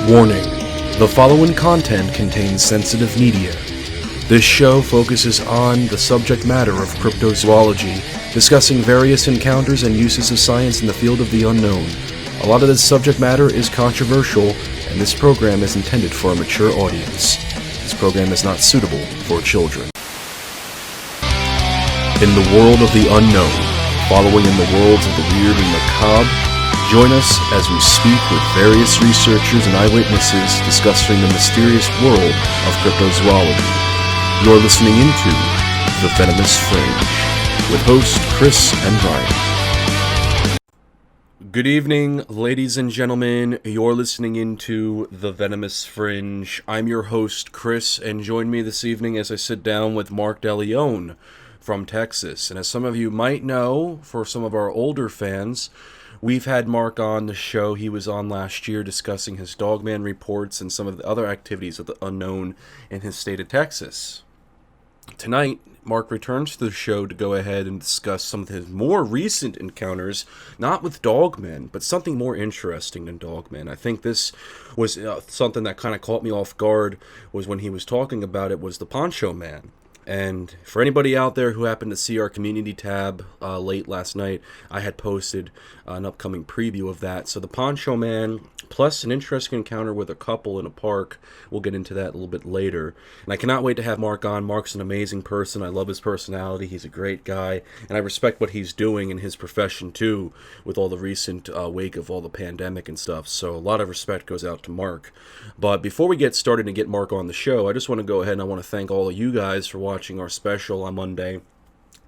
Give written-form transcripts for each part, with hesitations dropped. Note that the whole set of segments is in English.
Warning: the following content contains sensitive media. This show focuses on the subject matter of cryptozoology, discussing various encounters and uses of science in the field of the unknown. A lot of this subject matter is controversial, and this program is intended for a mature audience. This program is not suitable for children. In the world of the unknown, following in the worlds of the weird and macabre, join us as we speak with various researchers and eyewitnesses discussing the mysterious world of cryptozoology. You're listening into The Venomous Fringe with hosts Chris and Ryan. Good evening, ladies and gentlemen. You're listening into The Venomous Fringe. I'm your host Chris, and join me this evening as I sit down with Mark DeLeon from Texas. And as some of you might know, for some of our older fans, we've had Mark on the show. He was on last year discussing his Dogman reports and some of the other activities of the unknown in his state of Texas. Tonight, Mark returns to the show to go ahead and discuss some of his more recent encounters, not with Dogman, but something more interesting than Dogman. I think this was something that kind of caught me off guard, was when he was talking about it, was the Poncho Man. And for anybody out there who happened to see our community tab late last night, I had posted an upcoming preview of that. So the Poncho Man, plus an interesting encounter with a couple in a park. We'll get into that a little bit later. And I cannot wait to have Mark on. Mark's an amazing person. I love his personality. He's a great guy. And I respect what he's doing in his profession, too, with all the recent wake of all the pandemic and stuff. So a lot of respect goes out to Mark. But before we get started and get Mark on the show, I just want to go ahead and I want to thank all of you guys for watching our special on Monday.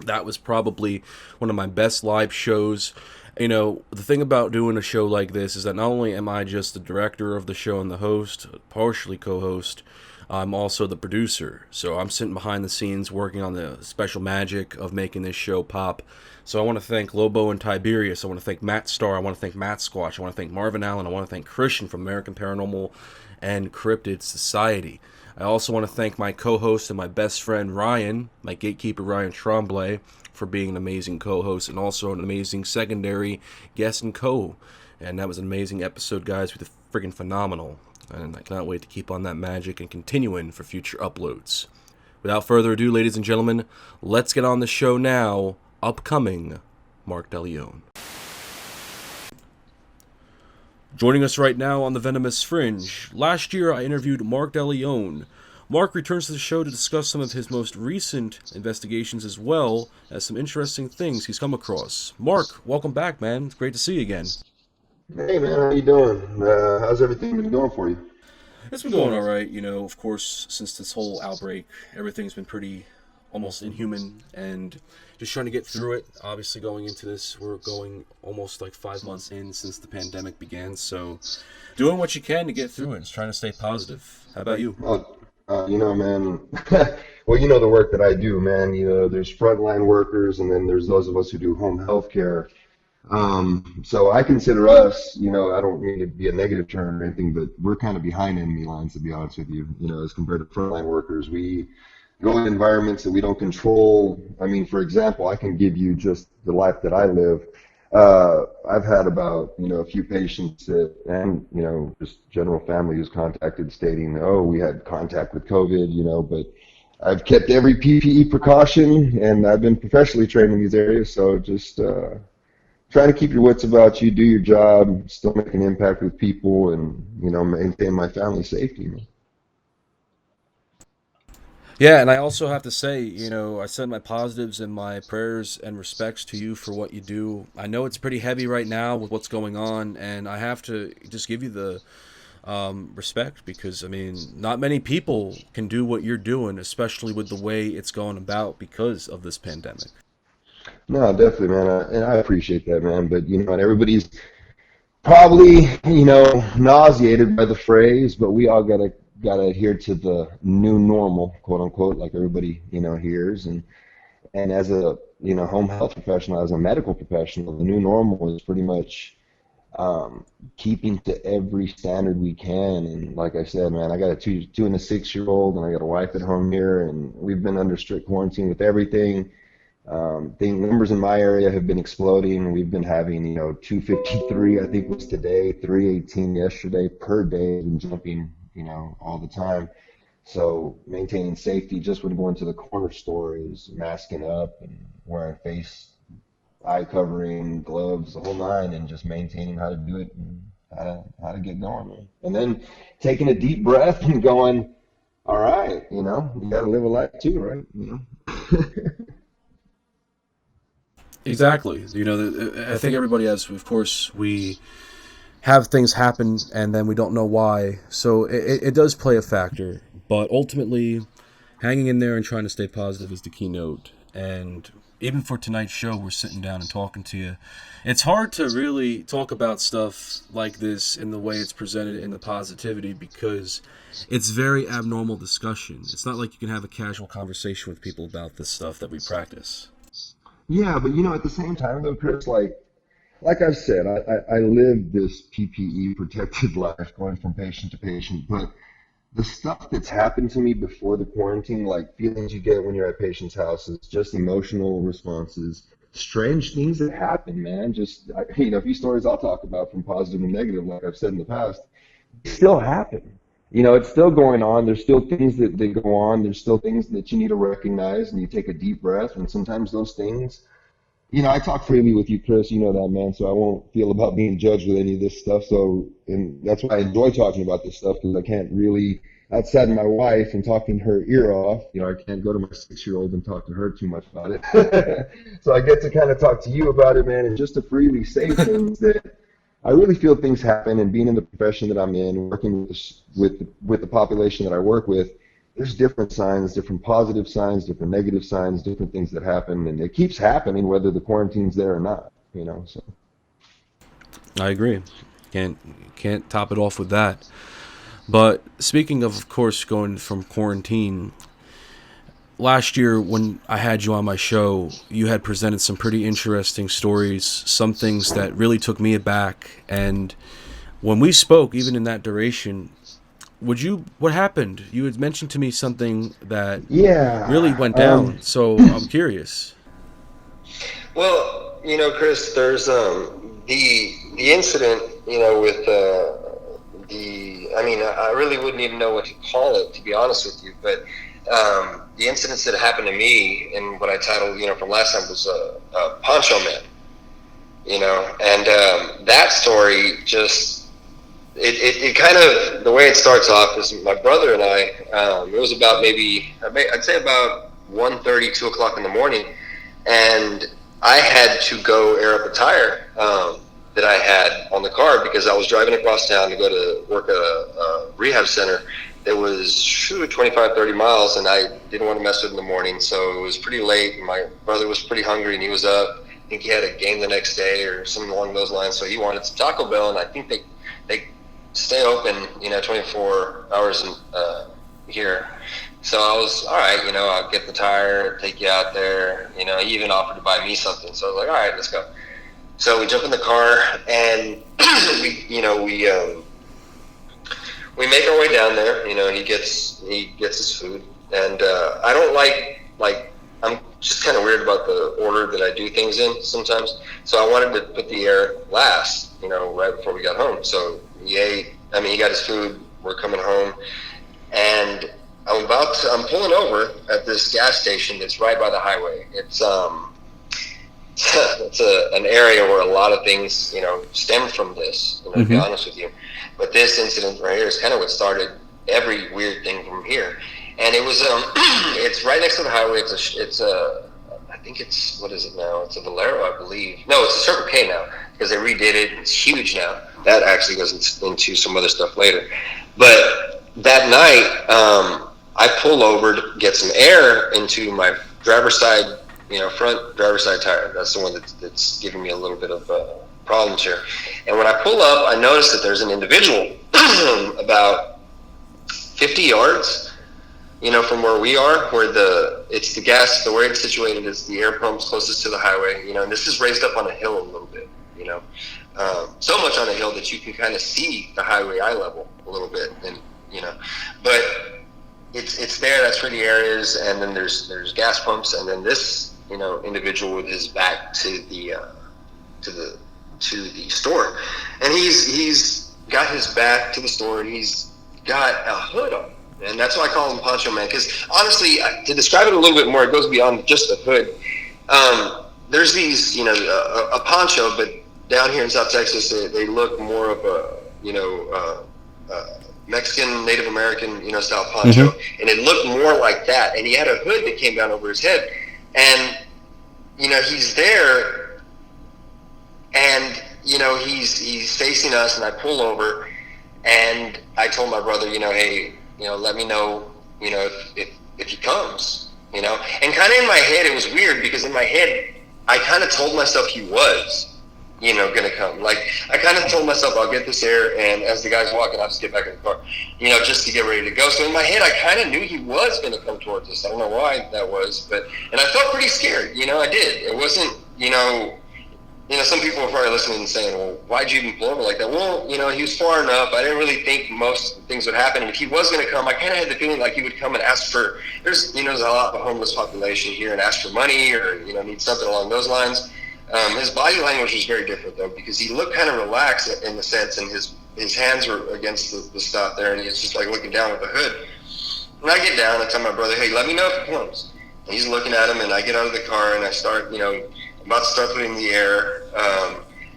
That was probably one of my best live shows. You know, the thing about doing a show like this is that not only am I just the director of the show and the host, partially co-host, I'm also the producer. So I'm sitting behind the scenes working on the special magic of making this show pop. So I want to thank Lobo and Tiberius. I want to thank Matt Starr. I want to thank Matt Squatch. I want to thank Marvin Allen. I want to thank Christian from American Paranormal and Cryptids Society. I also want to thank my co-host and my best friend Ryan, my gatekeeper Ryan Tremblay, for being an amazing co-host and also an amazing secondary guest and and that was an amazing episode, guys. We did friggin' phenomenal, and I cannot wait to keep on that magic and continuing for future uploads. Without further ado, ladies and gentlemen, let's get on the show now. Upcoming, Mark DeLeon. Joining us right now on the Venomous Fringe, last year I interviewed Mark DeLeon. Mark returns to the show to discuss some of his most recent investigations as well as some interesting things he's come across. Mark, welcome back, man. It's great to see you again. Hey, man, how you doing? How's everything been going for you? It's been going all right. You know, of course, since this whole outbreak, everything's been pretty almost inhuman and just trying to get through it. Obviously, going into this, we're going almost like 5 months in since the pandemic began, so doing what you can to get through it, just trying to stay positive. How about you? You know, man, well, you know the work that I do, man. You know, there's frontline workers, and then there's those of us who do home health care. So I consider us, you know, I don't mean to be a negative term or anything, but we're kind of behind enemy lines, to be honest with you. You know, as compared to frontline workers, we go in environments that we don't control. I mean, for example, I can give you just the life that I live. I've had about, you know, a few patients and, you know, just general family who's contacted stating, oh, we had contact with COVID, you know, but I've kept every PPE precaution and I've been professionally trained in these areas. So just trying to keep your wits about you, do your job, still make an impact with people and, you know, maintain my family's safety, man. Yeah, and I also have to say, you know, I send my positives and my prayers and respects to you for what you do. I know it's pretty heavy right now with what's going on, and I have to just give you the respect because, I mean, not many people can do what you're doing, especially with the way it's going about because of this pandemic. No, definitely, man. And I appreciate that, man. But, you know, and everybody's probably, you know, nauseated by the phrase, but we all gotta adhere to the new normal, quote unquote, like everybody, you know, hears. And as a, you know, home health professional, as a medical professional, the new normal is pretty much keeping to every standard we can. And like I said, man, I got a two and a 6-year-old, and I got a wife at home here, and we've been under strict quarantine with everything. The numbers in my area have been exploding. We've been having, 253, I think was today, 318 yesterday per day, and jumping, all the time. So maintaining safety just when going to the corner store is masking up and wearing face, eye covering, gloves, the whole nine, and just maintaining how to do it and how to get going, man. And then taking a deep breath and going, all right, you got to live a life too, right? Exactly. I think everybody has, of course, we have things happen and then we don't know why. So it does play a factor. But ultimately, hanging in there and trying to stay positive is the keynote. And even for tonight's show, we're sitting down and talking to you. It's hard to really talk about stuff like this in the way it's presented in the positivity because it's very abnormal discussion. It's not like you can have a casual conversation with people about this stuff that we practice. Yeah, but at the same time though, Chris, like I've said, I live this PPE protected life going from patient to patient, but the stuff that's happened to me before the quarantine, like feelings you get when you're at patients' houses, just emotional responses, strange things that happen, man. Just, a few stories I'll talk about from positive and negative, like I've said in the past, still happen. It's still going on. There's still things that go on. There's still things that you need to recognize, and you take a deep breath. And sometimes those things, I talk freely with you, Chris. You know that, man. So I won't feel about being judged with any of this stuff. So, and that's why I enjoy talking about this stuff because I can't really, outside of my wife and talking her ear off, I can't go to my 6-year-old and talk to her too much about it. So I get to kind of talk to you about it, man, and just to freely say things that I really feel things happen. And being in the profession that I'm in, working with the population that I work with, there's different signs, different positive signs, different negative signs, different things that happen, and it keeps happening whether the quarantine's there or not. So. I agree. Can't top it off with that. But speaking of course, going from quarantine, last year when I had you on my show, you had presented some pretty interesting stories, some things that really took me aback. And when we spoke, even in that duration, what happened? You had mentioned to me something that really went down. So I'm curious. Well, Chris, there's the incident, with I really wouldn't even know what to call it, to be honest with you, but the incidents that happened to me and what I titled, from last time was Poncho Man, and that story just, it kind of, the way it starts off is my brother and I, it was about I'd say about 1:30, 2 o'clock in the morning, and I had to go air up a tire that I had on the car because I was driving across town to go to work at a rehab center that was 25, 30 miles, and I didn't want to mess with it in the morning, so it was pretty late. My brother was pretty hungry, and he was up. I think he had a game the next day or something along those lines, so he wanted some Taco Bell, and I think they stay open, 24 hours here. So I was, all right, I'll get the tire, take you out there. He even offered to buy me something. So I was like, all right, let's go. So we jump in the car and we make our way down there. He gets his food, and I don't like I'm just kind of weird about the order that I do things in sometimes. So I wanted to put the air last, right before we got home. So he ate. He got his food. We're coming home, and I'm pulling over at this gas station that's right by the highway. It's it's an area where a lot of things, stem from this, to be honest with you. But this incident right here is kind of what started every weird thing from here. And it was, it's right next to the highway. I think it's, what is it now? It's a Valero, I believe. No, it's a Circle K now because they redid it. It's huge now. That actually goes into some other stuff later. But that night, I pull over to get some air into my driver's side, front driver's side tire. That's the one that's giving me a little bit of problems here. And when I pull up, I notice that there's an individual about 50 yards, from where we are, where the way it's situated is the air pump's closest to the highway, and this is raised up on a hill a little bit, so much on a hill that you can kind of see the highway eye level a little bit, and but it's there. That's where the air is, and then there's gas pumps, and then this individual with his back to the store, and he's got his back to the store, and he's got a hood on, and that's why I call him Poncho Man. Because honestly, to describe it a little bit more, it goes beyond just the hood. There's these, a poncho, but down here in South Texas, they look more of a Mexican, Native American, style poncho, and it looked more like that. And he had a hood that came down over his head, and he's there, and he's facing us, and I pull over, and I told my brother, hey, let me know, if he comes, and kind of in my head, it was weird, because in my head, I kind of told myself he was, gonna come. Like, I kind of told myself, I'll get this air, and as the guy's walking, I'll just get back in the car, just to get ready to go. So in my head, I kind of knew he was gonna come towards us. I don't know why that was, and I felt pretty scared, I did. It wasn't, some people are probably listening and saying, well, why'd you even pull over like that? Well, he was far enough. I didn't really think most things would happen. And if he was going to come, I kind of had the feeling like he would come and ask for, there's a lot of homeless population here, and ask for money or, need something along those lines. His body language was very different, though, because he looked kind of relaxed in the sense, and his hands were against the stop there, and he was just like looking down at the hood. When I get down, I tell my brother, hey, let me know if he comes. And he's looking at him, and I get out of the car, and I start, about to start putting the air,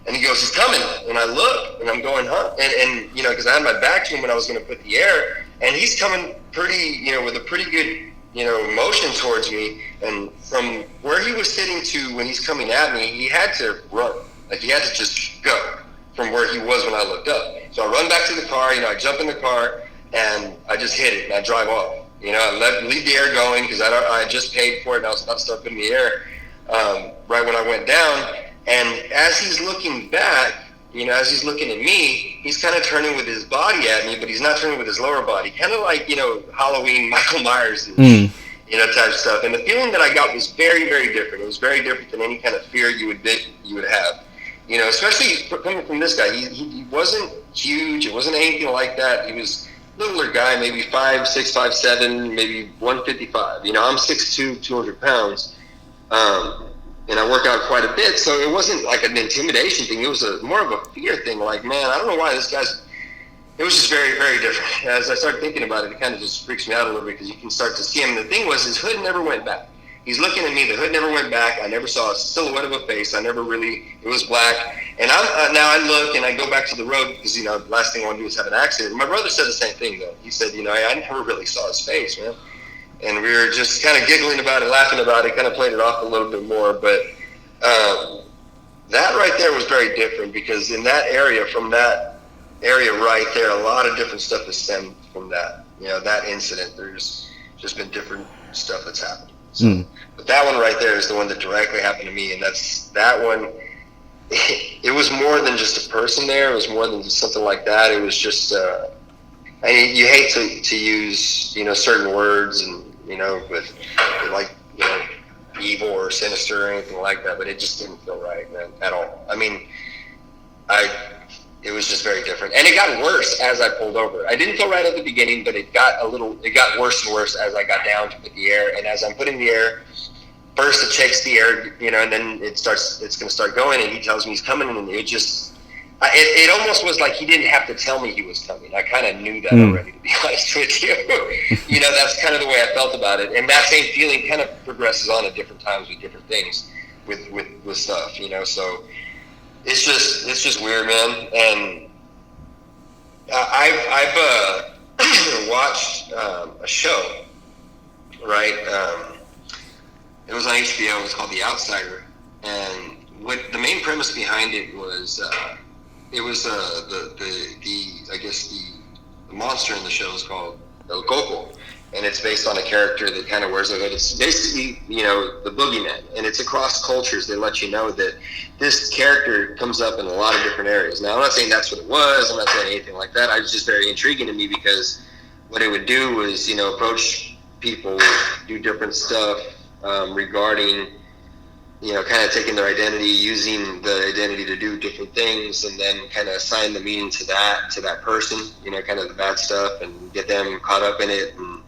and he goes, he's coming, and I look, and I'm going, huh? And because I had my back to him when I was going to put the air, and he's coming pretty, with a pretty good, motion towards me, and from where he was sitting to when he's coming at me, he had to run, like he had to just go from where he was when I looked up. So I run back to the car, I jump in the car, and I just hit it, and I drive off. I leave the air going, because I just paid for it, and I was about to start putting the air, right when I went down. And as he's looking back, as he's looking at me, he's kind of turning with his body at me, but he's not turning with his lower body, kind of like, Halloween Michael Myers, type stuff. And the feeling that I got was very, very different. It was very different than any kind of fear you would have, especially coming from this guy. He wasn't huge. It wasn't anything like that. He was a littler guy, maybe 5'6", 5'7", maybe 155. I'm 6'2", 200 pounds. And I work out quite a bit, so it wasn't like an intimidation thing. It was more of a fear thing. Like, man, I don't know why this guy's. It was just very, very different. As I started thinking about it, it kind of just freaks me out a little bit, because you can start to see him. The thing was, his hood never went back. He's looking at me. The hood never went back. I never saw a silhouette of a face. I never really. It was black. And now I look and I go back to the road, because the last thing I want to do is have an accident. My brother said the same thing, though. He said, I never really saw his face, man. And we were just kind of giggling about it, laughing about it, kind of played it off a little bit more. But that right there was very different, because in that area, from that area right there, a lot of different stuff has stemmed from that. That incident. There's just been different stuff that's happened. So, but that one right there is the one that directly happened to me, and that one. It was more than just a person there. It was more than just something like that. It was just. You hate to use certain words, and with like evil or sinister or anything like that, but it just didn't feel right, man, at all. I mean, it was just very different, and it got worse as I pulled over. I didn't feel right at the beginning, but it got worse and worse as I got down to put the air. And as I'm putting the air, first it checks the air, and then it's going to start going, and he tells me he's coming, and it almost was like he didn't have to tell me he was coming. I kind of knew that already, to be honest with you. That's kind of the way I felt about it. And that same feeling kind of progresses on at different times with different things, with stuff, So it's just weird, man. And I've watched a show, right? It was on HBO. It was called The Outsider, and what the main premise behind it was. It was the monster in the show is called El Coco, and it's based on a character that kind of wears a hood. It's basically the boogeyman, and it's across cultures. They let you know that this character comes up in a lot of different areas. Now, I'm not saying that's what it was. I'm not saying anything like that. It was just very intriguing to me, because what it would do was approach people, do different stuff regarding. Kind of taking their identity, using the identity to do different things, and then kind of assign the meaning to that person, kind of the bad stuff, and get them caught up in it, and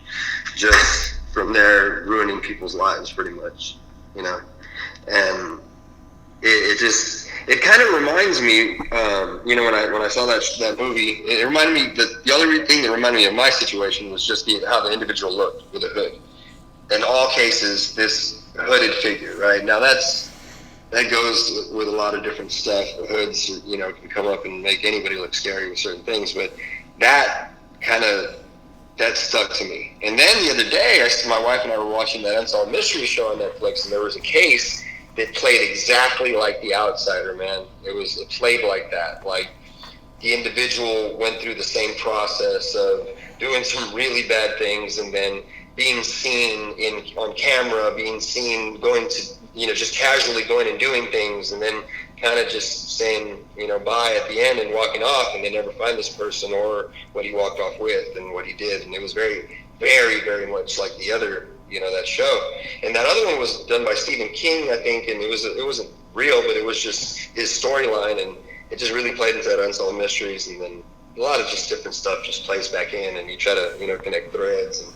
just from there ruining people's lives pretty much. you know, and it kind of reminds me, when I saw that movie, it reminded me that the other thing that reminded me of my situation was just how the individual looked with a hood. In all cases, this hooded figure, right? Now that goes with a lot of different stuff. The hoods, can come up and make anybody look scary with certain things, but that that stuck to me. And then the other day, my wife and I were watching that Unsolved Mystery show on Netflix, and there was a case that played exactly like The Outsider, man. It played like that. Like, the individual went through the same process of doing some really bad things and then being seen on camera, being seen going to, just casually going and doing things, and then kind of just saying, bye at the end and walking off, and they never find this person or what he walked off with and what he did. And it was very, very, very much like the other, that show. And that other one was done by Stephen King, I think, and it wasn't real, but it was just his storyline, and it just really played into that Unsolved Mysteries, and then a lot of just different stuff just plays back in, and you try to, connect threads, and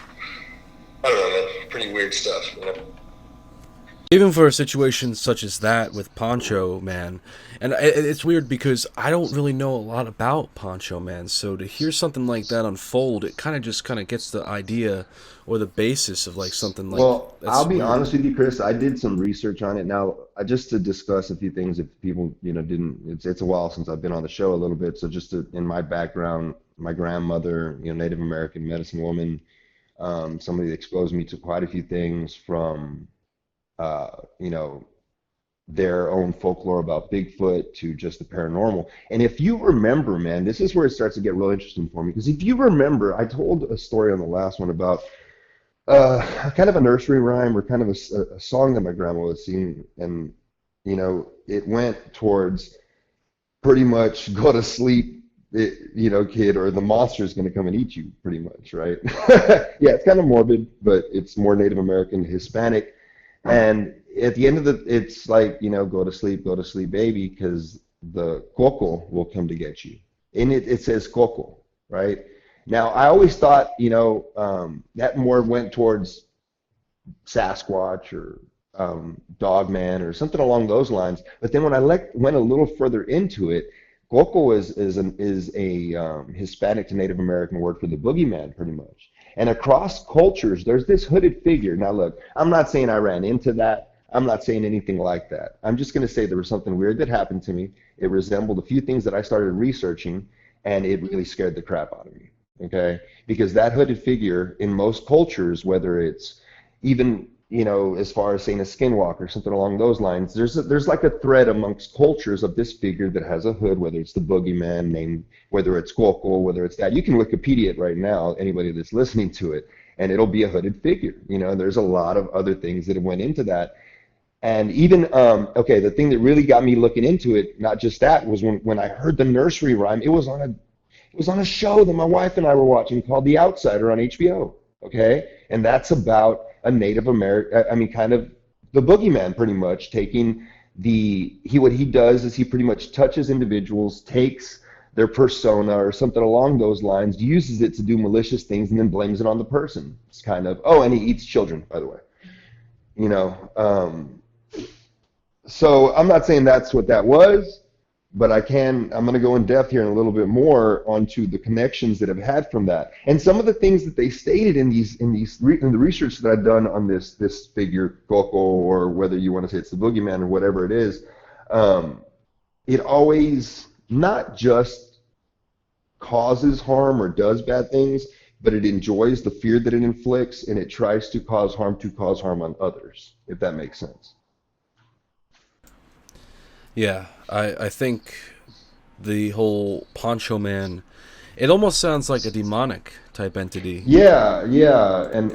I don't know, man, pretty weird stuff. Even for a situation such as that with Poncho, man, and it's weird because I don't really know a lot about Poncho, man, so to hear something like that unfold, it kind of gets the idea or the basis of like something like. Well, I'll be weird. honest with you, Chris. I did some research on it. Now, just to discuss a few things, if people, didn't, it's a while since I've been on the show a little bit. So in my background, my grandmother, Native American medicine woman, somebody that exposed me to quite a few things from, their own folklore about Bigfoot to just the paranormal. And if you remember, man, this is where it starts to get real interesting for me. Because if you remember, I told a story on the last one about kind of a nursery rhyme or kind of a song that my grandma was singing. And, it went towards pretty much go to sleep, kid, or the monster's going to come and eat you, pretty much, right? Yeah, it's kind of morbid, but it's more Native American, Hispanic. And at the end of it's like, go to sleep, baby, because the coco will come to get you. And it says coco, right? Now, I always thought, that more went towards Sasquatch or Dogman or something along those lines. But then when I went a little further into it, coco is a Hispanic to Native American word for the boogeyman, pretty much. And across cultures, there's this hooded figure. Now, look, I'm not saying I ran into that. I'm not saying anything like that. I'm just going to say there was something weird that happened to me. It resembled a few things that I started researching, and it really scared the crap out of me, okay? Because that hooded figure in most cultures, whether it's even, as far as saying a skinwalker, something along those lines, there's like a thread amongst cultures of this figure that has a hood, whether it's the boogeyman named, whether it's Coco, whether it's that. You can Wikipedia it right now, anybody that's listening to it, and it'll be a hooded figure. There's a lot of other things that went into that. And even, the thing that really got me looking into it, not just that, was when I heard the nursery rhyme. It was on a show that my wife and I were watching called The Outsider on HBO, okay? And that's about a Native American, kind of the boogeyman, pretty much, taking what he does is he pretty much touches individuals, takes their persona or something along those lines, uses it to do malicious things, and then blames it on the person. It's kind of, and he eats children, by the way. So I'm not saying that's what that was, but I'm going to go in depth here in a little bit more onto the connections that I've had from that. And some of the things that they stated in the research that I've done on this figure, Coco, or whether you want to say it's the boogeyman or whatever it is, it always not just causes harm or does bad things, but it enjoys the fear that it inflicts, and it tries to cause harm on others, if that makes sense. Yeah, I think the whole Poncho Man, it almost sounds like a demonic type entity. Yeah, and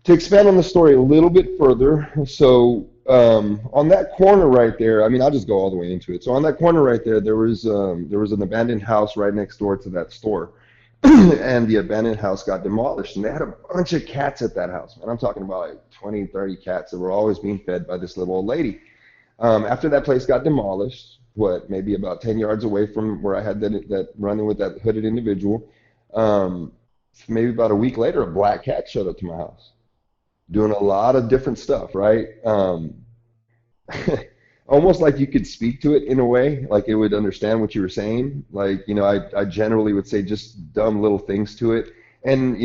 to expand on the story a little bit further, so on that corner right there, I'll just go all the way into it. So on that corner right there was an abandoned house right next door to that store, and the abandoned house got demolished, and they had a bunch of cats at that house. And I'm talking about like 20, 30 cats that were always being fed by this little old lady. After that place got demolished, maybe about 10 yards away from where I had that run-in with that hooded individual, maybe about a week later, a black cat showed up to my house. doing a lot of different stuff, right? Almost like you could speak to it in a way, like it would understand what you were saying. Like, I generally would say just dumb little things to it. And,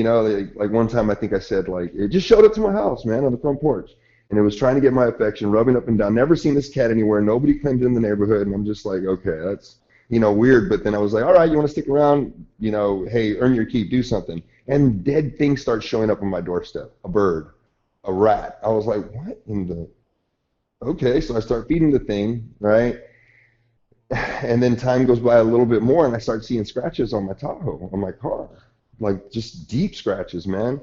like one time I think I said, like, it just showed up to my house, man, on the front porch. And it was trying to get my affection, rubbing up and down. Never seen this cat anywhere. Nobody claimed it in the neighborhood. And I'm just like, okay, that's, weird. But then I was like, all right, you want to stick around? Hey, earn your keep, do something. And dead things start showing up on my doorstep. A bird, a rat. I was like, what in the... Okay, so I start feeding the thing, right? And then time goes by a little bit more, and I start seeing scratches on my Tahoe, on my car. Like, just deep scratches, man.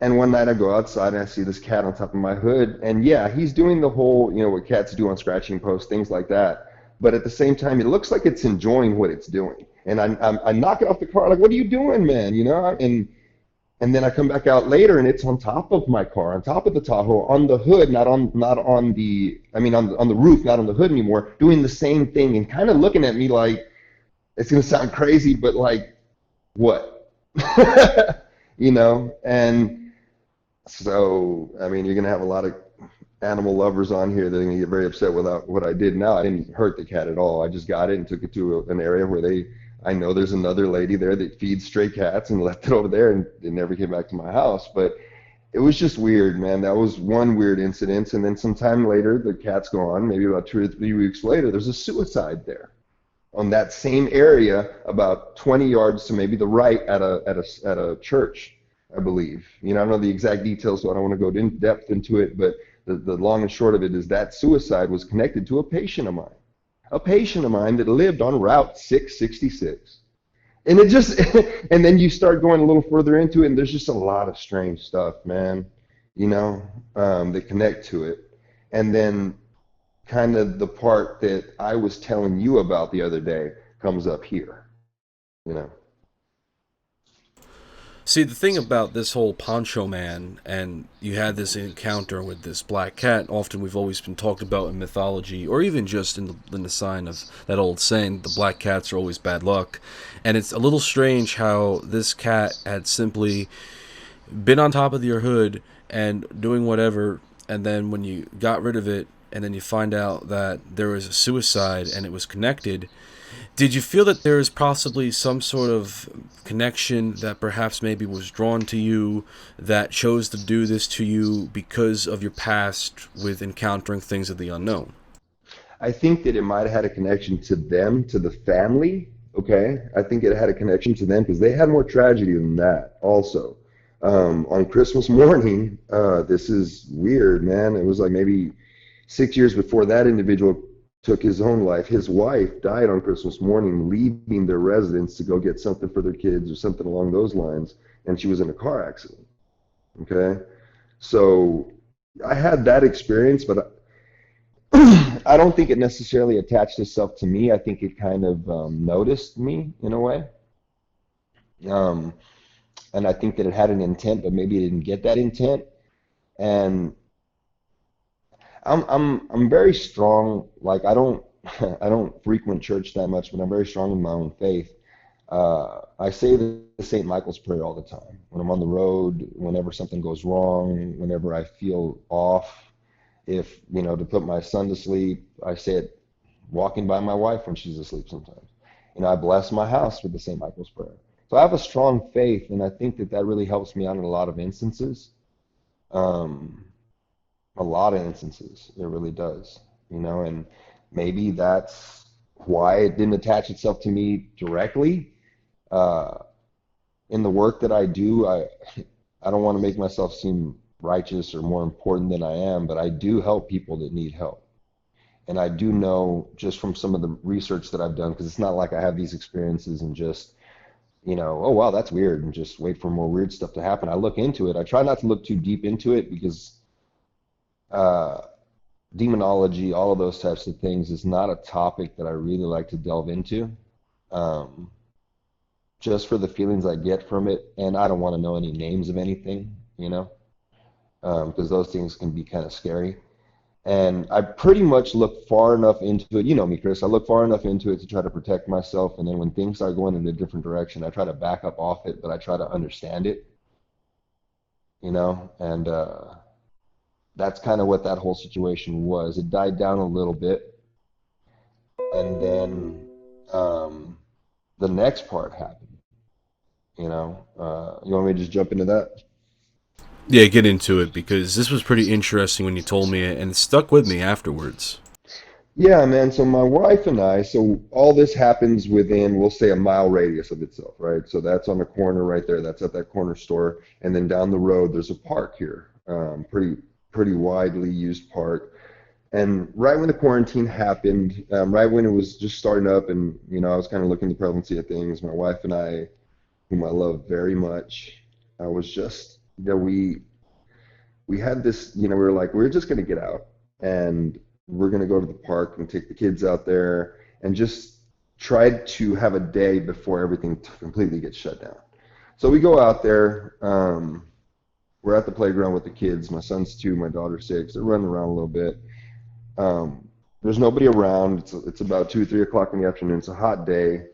And one night I go outside, and I see this cat on top of my hood. And, yeah, he's doing the whole, what cats do on scratching posts, things like that. But at the same time, it looks like it's enjoying what it's doing. And I knock it off the car, like, what are you doing, man? And then I come back out later, and it's on top of my car, on top of the Tahoe, on the hood, on the roof, not on the hood anymore, doing the same thing and kind of looking at me like, it's going to sound crazy, but like, what? And so, you're going to have a lot of animal lovers on here that are going to get very upset with what I did now. I didn't hurt the cat at all. I just got it and took it to an area where I know there's another lady there that feeds stray cats, and left it over there, and it never came back to my house. But it was just weird, man. That was one weird incident. And then some time later, the cat's gone. Maybe about 2 or 3 weeks later, there's a suicide there on that same area, about 20 yards to maybe the right at a church, I believe. I don't know the exact details, so I don't want to go in depth into it. But the long and short of it is that suicide was connected to a patient of mine. A patient of mine that lived on Route 666. And it just, and then you start going a little further into it, and there's just a lot of strange stuff, man, that connect to it. And then kind of the part that I was telling you about the other day comes up here, See, the thing about this whole Poncho man, and you had this encounter with this black cat, often we've always been talked about in mythology, or even just in the sign of that old saying, the black cats are always bad luck. And it's a little strange how this cat had simply been on top of your hood and doing whatever, and then when you got rid of it, and then you find out that there was a suicide and it was connected, did you feel that there is possibly some sort of connection that perhaps maybe was drawn to you that chose to do this to you because of your past with encountering things of the unknown? I think that it might have had a connection to them, to the family, okay? I think it had a connection to them because they had more tragedy than that also. On Christmas morning, this is weird, man. It was like maybe 6 years before that individual took his own life. His wife died on Christmas morning, leaving their residence to go get something for their kids or something along those lines, and she was in a car accident. Okay? So I had that experience, but I don't think it necessarily attached itself to me. I think it kind of noticed me in a way. And I think that it had an intent, but maybe it didn't get that intent. And I'm very strong. Like I don't frequent church that much, but I'm very strong in my own faith. I say the St. Michael's prayer all the time when I'm on the road, whenever something goes wrong, whenever I feel off. If to put my son to sleep, I say it walking by my wife when she's asleep sometimes. I bless my house with the St. Michael's prayer. So I have a strong faith, and I think that really helps me out in a lot of instances. A lot of instances, it really does, and maybe that's why it didn't attach itself to me directly. In the work that I do, I don't want to make myself seem righteous or more important than I am, but I do help people that need help. And I do know just from some of the research that I've done, because it's not like I have these experiences and just, oh, wow, that's weird, and just wait for more weird stuff to happen. I look into it. I try not to look too deep into it because demonology, all of those types of things is not a topic that I really like to delve into, just for the feelings I get from it. And I don't want to know any names of anything, because those things can be kind of scary. And I pretty much look far enough into it. You know me, Chris. I look far enough into it to try to protect myself. And then when things start going in a different direction, I try to back up off it, but I try to understand it. and that's kind of what that whole situation was. It died down a little bit, and then the next part happened. You want me to just jump into that? Yeah, get into it, because this was pretty interesting when you told me it, and it stuck with me afterwards. Yeah, man. So my wife and I, so all this happens within, we'll say, a mile radius of itself, right? So that's on the corner right there. That's at that corner store, and then down the road, there's a park here, pretty widely used park. And right when the quarantine happened, right when it was just starting up, and I was kind of looking at the prevalency of things, my wife and I, whom I love very much, I was just, we had this, we were like, we're just gonna get out, and we're gonna go to the park and take the kids out there, and just try to have a day before everything completely gets shut down. So we go out there. We're at the playground with the kids. My son's 2, my daughter's 6. They're running around a little bit. There's nobody around. It's about 2, 3 o'clock in the afternoon. It's a hot day.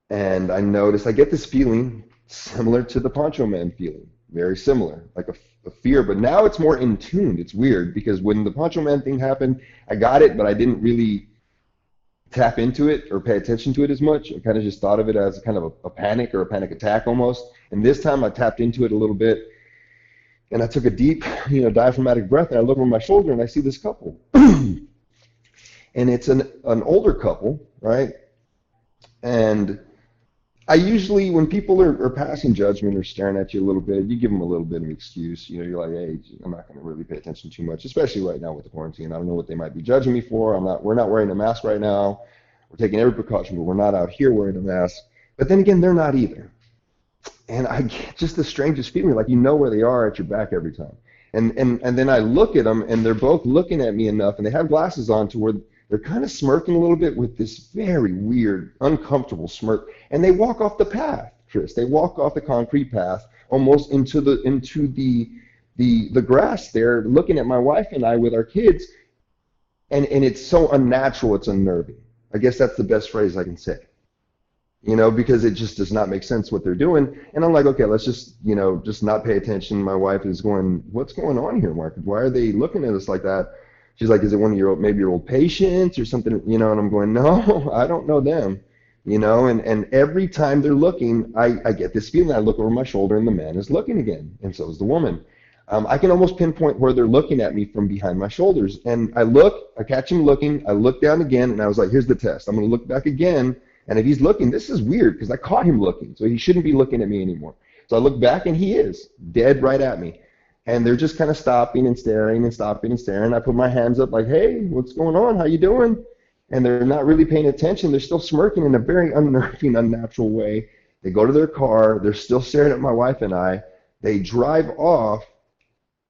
And I get this feeling similar to the Poncho Man feeling. Very similar, like a fear. But now it's more in tune. It's weird, because when the Poncho Man thing happened, I got it, but I didn't really tap into it or pay attention to it as much. I kind of just thought of it as kind of a panic or a panic attack almost. And this time I tapped into it a little bit. And I took a deep, diaphragmatic breath, and I look over my shoulder, and I see this couple. And it's an older couple, right? And I usually, when people are passing judgment or staring at you a little bit, you give them a little bit of an excuse. You're like, hey, I'm not going to really pay attention too much, especially right now with the quarantine. I don't know what they might be judging me for. We're not wearing a mask right now. We're taking every precaution, but we're not out here wearing a mask. But then again, they're not either. And I get just the strangest feeling, like where they are at your back every time. And then I look at them, and they're both looking at me enough, and they have glasses on to where they're kind of smirking a little bit with this very weird, uncomfortable smirk. And they walk off the path, Chris. They walk off the concrete path almost into the grass there, looking at my wife and I with our kids. And it's so unnatural, it's unnerving. I guess that's the best phrase I can say. Because it just does not make sense what they're doing. And I'm like, okay, let's just not pay attention. My wife is going, what's going on here, Mark? Why are they looking at us like that? She's like, is it one of your old patients or something? And I'm going, no, I don't know them. And every time they're looking, I get this feeling. I look over my shoulder, and the man is looking again, and so is the woman. I can almost pinpoint where they're looking at me from behind my shoulders. And I catch him looking, I look down again, and I was like, here's the test. I'm going to look back again. And if he's looking, this is weird, because I caught him looking, so he shouldn't be looking at me anymore. So I look back, and he is dead right at me. And they're just kind of stopping and staring and stopping and staring. I put my hands up like, hey, what's going on? How you doing? And they're not really paying attention. They're still smirking in a very unnerving, unnatural way. They go to their car. They're still staring at my wife and I. They drive off.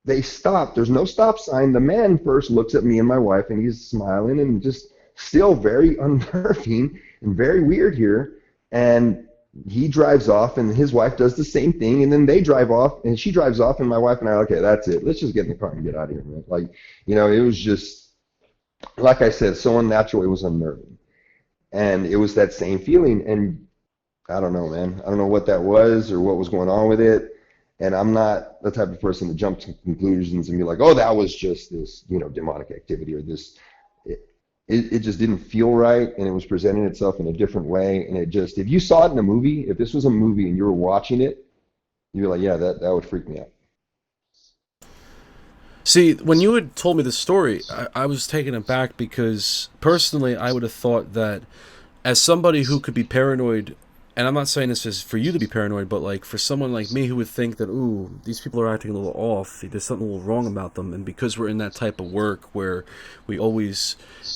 They stop. There's no stop sign. The man first looks at me and my wife, and he's smiling and just still very unnerving and very weird here. And he drives off, and his wife does the same thing, and then they drive off, and she drives off, and my wife and I are, okay, that's it. Let's just get in the car and get out of here, man. Like, it was just, like I said, so unnatural, it was unnerving. And it was that same feeling, and I don't know, man. I don't know what that was or what was going on with it, and I'm not the type of person to jump to conclusions and be like, oh, that was just this, demonic activity or this. It just didn't feel right, and it was presenting itself in a different way. And it just, if you saw it in a movie, if this was a movie and you were watching it, you'd be like, yeah, that would freak me out. See, when you had told me the story, I was taken aback, because personally I would have thought that, as somebody who could be paranoid, and I'm not saying this is for you to be paranoid, but like for someone like me who would think that, ooh, these people are acting a little off, there's something a little wrong about them, and because we're in that type of work where we always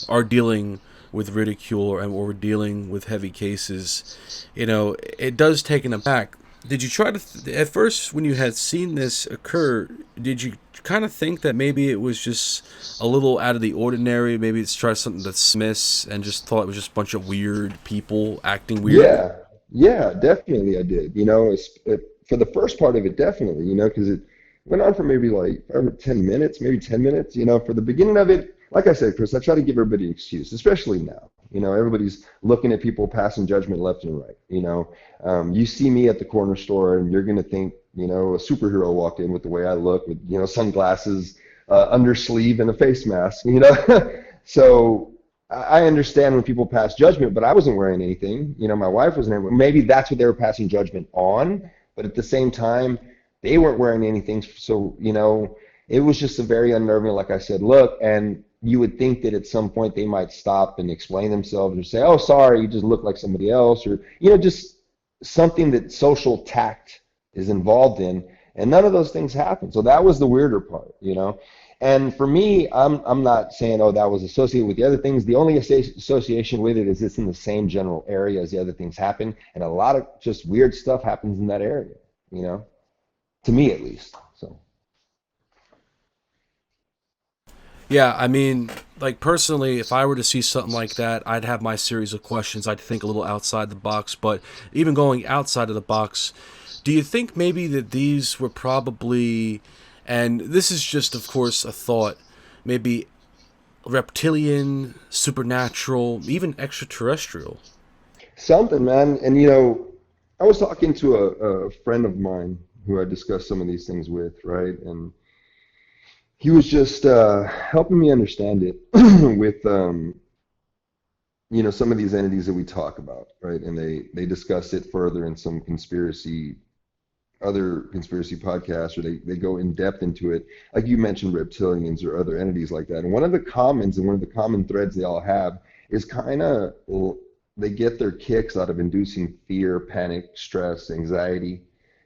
are dealing with ridicule or we're dealing with heavy cases, it does take an aback. Did you try to, at first when you had seen this occur, did you kind of think that maybe it was just a little out of the ordinary, maybe it's tried something to dismiss and just thought it was just a bunch of weird people acting weird? Yeah, definitely I did. For the first part of it, definitely, because it went on for maybe like 10 minutes, maybe 10 minutes. For the beginning of it, like I said, Chris, I try to give everybody an excuse, especially now. Everybody's looking at people passing judgment left and right. You see me at the corner store and you're going to think, a superhero walked in with the way I look with, sunglasses, undersleeve and a face mask. So I understand when people pass judgment, but I wasn't wearing anything. My wife wasn't. Maybe that's what they were passing judgment on, but at the same time, they weren't wearing anything. So, it was just a very unnerving, like I said, look, and you would think that at some point they might stop and explain themselves or say, oh, sorry, you just look like somebody else, or, just something that social tact is involved in. And none of those things happened. So that was the weirder part, And for me, I'm not saying, oh, that was associated with the other things. The only association with it is it's in the same general area as the other things happen. And a lot of just weird stuff happens in that area, to me at least. So. Yeah, I mean, like personally, if I were to see something like that, I'd have my series of questions. I'd think a little outside the box. But even going outside of the box, do you think maybe that these were probably, and this is just, of course, a thought, maybe reptilian, supernatural, even extraterrestrial? Something, man. And, I was talking to a friend of mine who I discussed some of these things with, right? And he was just helping me understand it with, some of these entities that we talk about, right? And they discuss it further in some other conspiracy podcasts, or they go in depth into it. Like you mentioned, reptilians or other entities like that. And one of the common threads they all have is kind of, they get their kicks out of inducing fear, panic, stress, anxiety.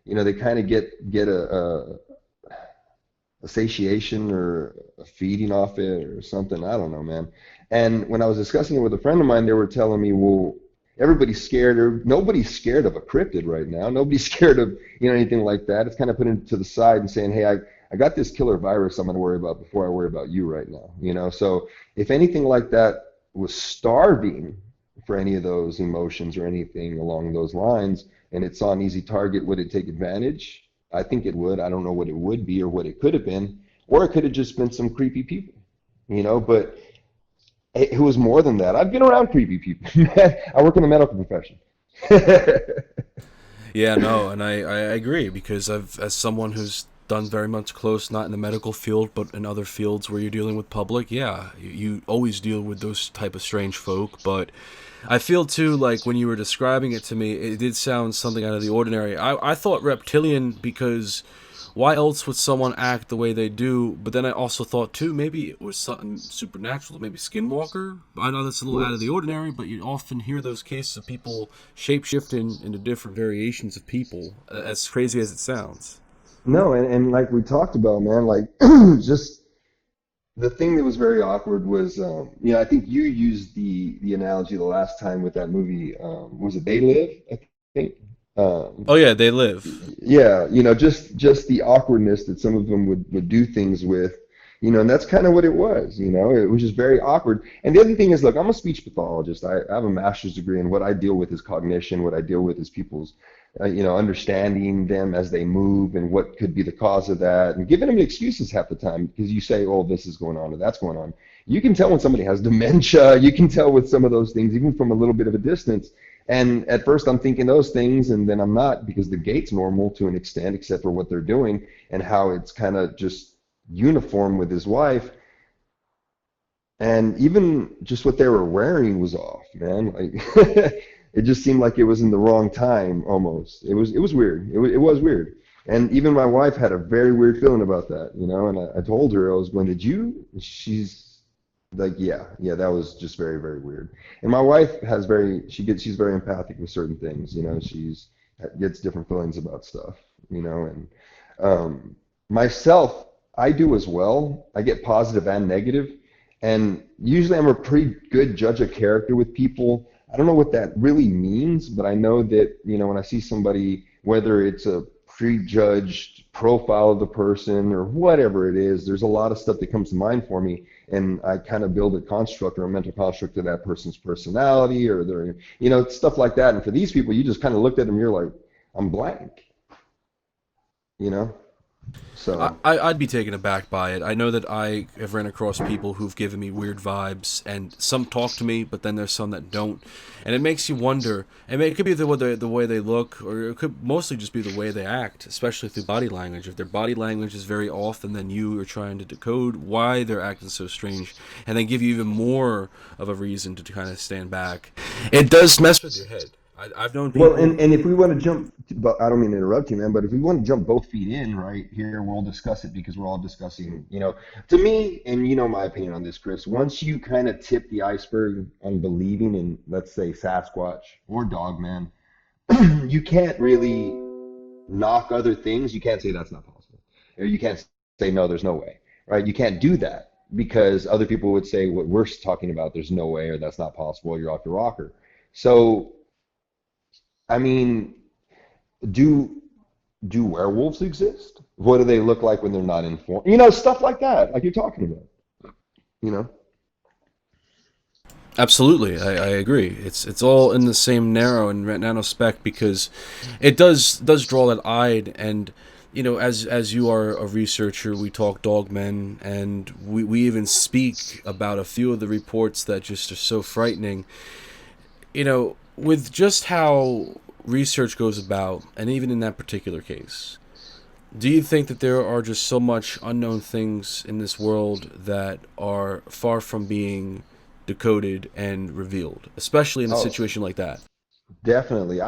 They kind of get a satiation or a feeding off it or something. I don't know, man. And when I was discussing it with a friend of mine, they were telling me, well, everybody's scared, or nobody's scared of a cryptid right now. Nobody's scared of, anything like that. It's kind of putting it to the side and saying, hey, I got this killer virus I'm going to worry about before I worry about you right now. So if anything like that was starving for any of those emotions or anything along those lines, and it saw an easy target, would it take advantage? I think it would. I don't know what it would be or what it could have been, or it could have just been some creepy people, but it was more than that. I've been around creepy people. I work in the medical profession. Yeah, no, and I agree, because as someone who's done very much close, not in the medical field, but in other fields where you're dealing with public, yeah, you always deal with those type of strange folk. But I feel too, like when you were describing it to me, it did sound something out of the ordinary. I thought reptilian because why else would someone act the way they do? But then I also thought too, maybe it was something supernatural, maybe skinwalker. I know that's a little out of the ordinary, but you often hear those cases of people shape-shifting into different variations of people, as crazy as it sounds. No, and like we talked about, man, like just the thing that was very awkward was, I think you used the analogy the last time with that movie. Was it They Live? I think. Oh yeah, They Live. Yeah, just the awkwardness that some of them would do things with, and that's kind of what it was. It was just very awkward. And the other thing is, look, I'm a speech pathologist. I have a master's degree, and what I deal with is cognition. What I deal with is people's understanding them as they move and what could be the cause of that, and giving them excuses half the time, because you say, oh, this is going on or that's going on. You can tell when somebody has dementia. You can tell with some of those things, even from a little bit of a distance. And at first I'm thinking those things, and then I'm not, because the gate's normal to an extent, except for what they're doing and how it's kind of just uniform with his wife. And even just what they were wearing was off, man. Like it just seemed like it was in the wrong time almost. It was weird. It was weird. And even my wife had a very weird feeling about that, and I told her, I was going, did you? She's like, yeah, that was just very, very weird. And my wife she's very empathic with certain things, she's gets different feelings about stuff, and myself, I do as well. I get positive and negative, and usually I'm a pretty good judge of character with people. I don't know what that really means, but I know that, when I see somebody, whether it's a prejudged profile of the person or whatever it is, there's a lot of stuff that comes to mind for me, and I kind of build a construct or a mental construct of that person's personality or their, stuff like that. And for these people, you just kind of looked at them, you're like, I'm blank, So I'd be taken aback by it. I know that I have ran across people who've given me weird vibes, and some talk to me, but then there's some that don't, and it makes you wonder. And it could be the way they look, or it could mostly just be the way they act, especially through body language. If their body language is very off, and then you are trying to decode why they're acting so strange, and they give you even more of a reason to kind of stand back. It does mess with your head. I've known well, people. and if we want to jump, but I don't mean to interrupt you, man, but if we want to jump both feet in right here, we'll discuss it because we're all discussing, to me, and my opinion on this, Chris, once you kind of tip the iceberg on believing in, let's say, Sasquatch or Dogman, you can't really knock other things. You can't say that's not possible. Or you can't say, no, there's no way, right? You can't do that because other people would say what we're talking about, there's no way, or that's not possible, you're off your rocker. So, I mean, do do werewolves exist? What do they look like when they're not informed? Stuff like that, like you're talking about. You know? Absolutely, I agree. It's all in the same narrow and nano spec because it does draw that eye. And as you are a researcher, we talk dogmen, and we even speak about a few of the reports that just are so frightening. With just how research goes about, and even in that particular case, do you think that there are just so much unknown things in this world that are far from being decoded and revealed, especially in a Oh, situation like that? definitely.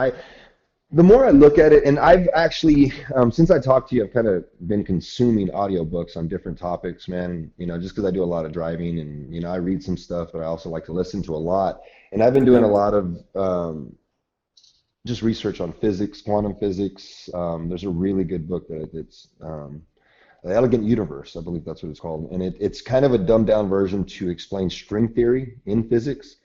The more I look at it, and I've actually, since I talked to you, I've kind of been consuming audiobooks on different topics, man. Just because I do a lot of driving, and I read some stuff, but I also like to listen to a lot. And I've been doing Okay. a lot of just research on physics, quantum physics. There's a really good book it's The Elegant Universe, I believe that's what it's called, and it's kind of a dumbed down version to explain string theory in physics.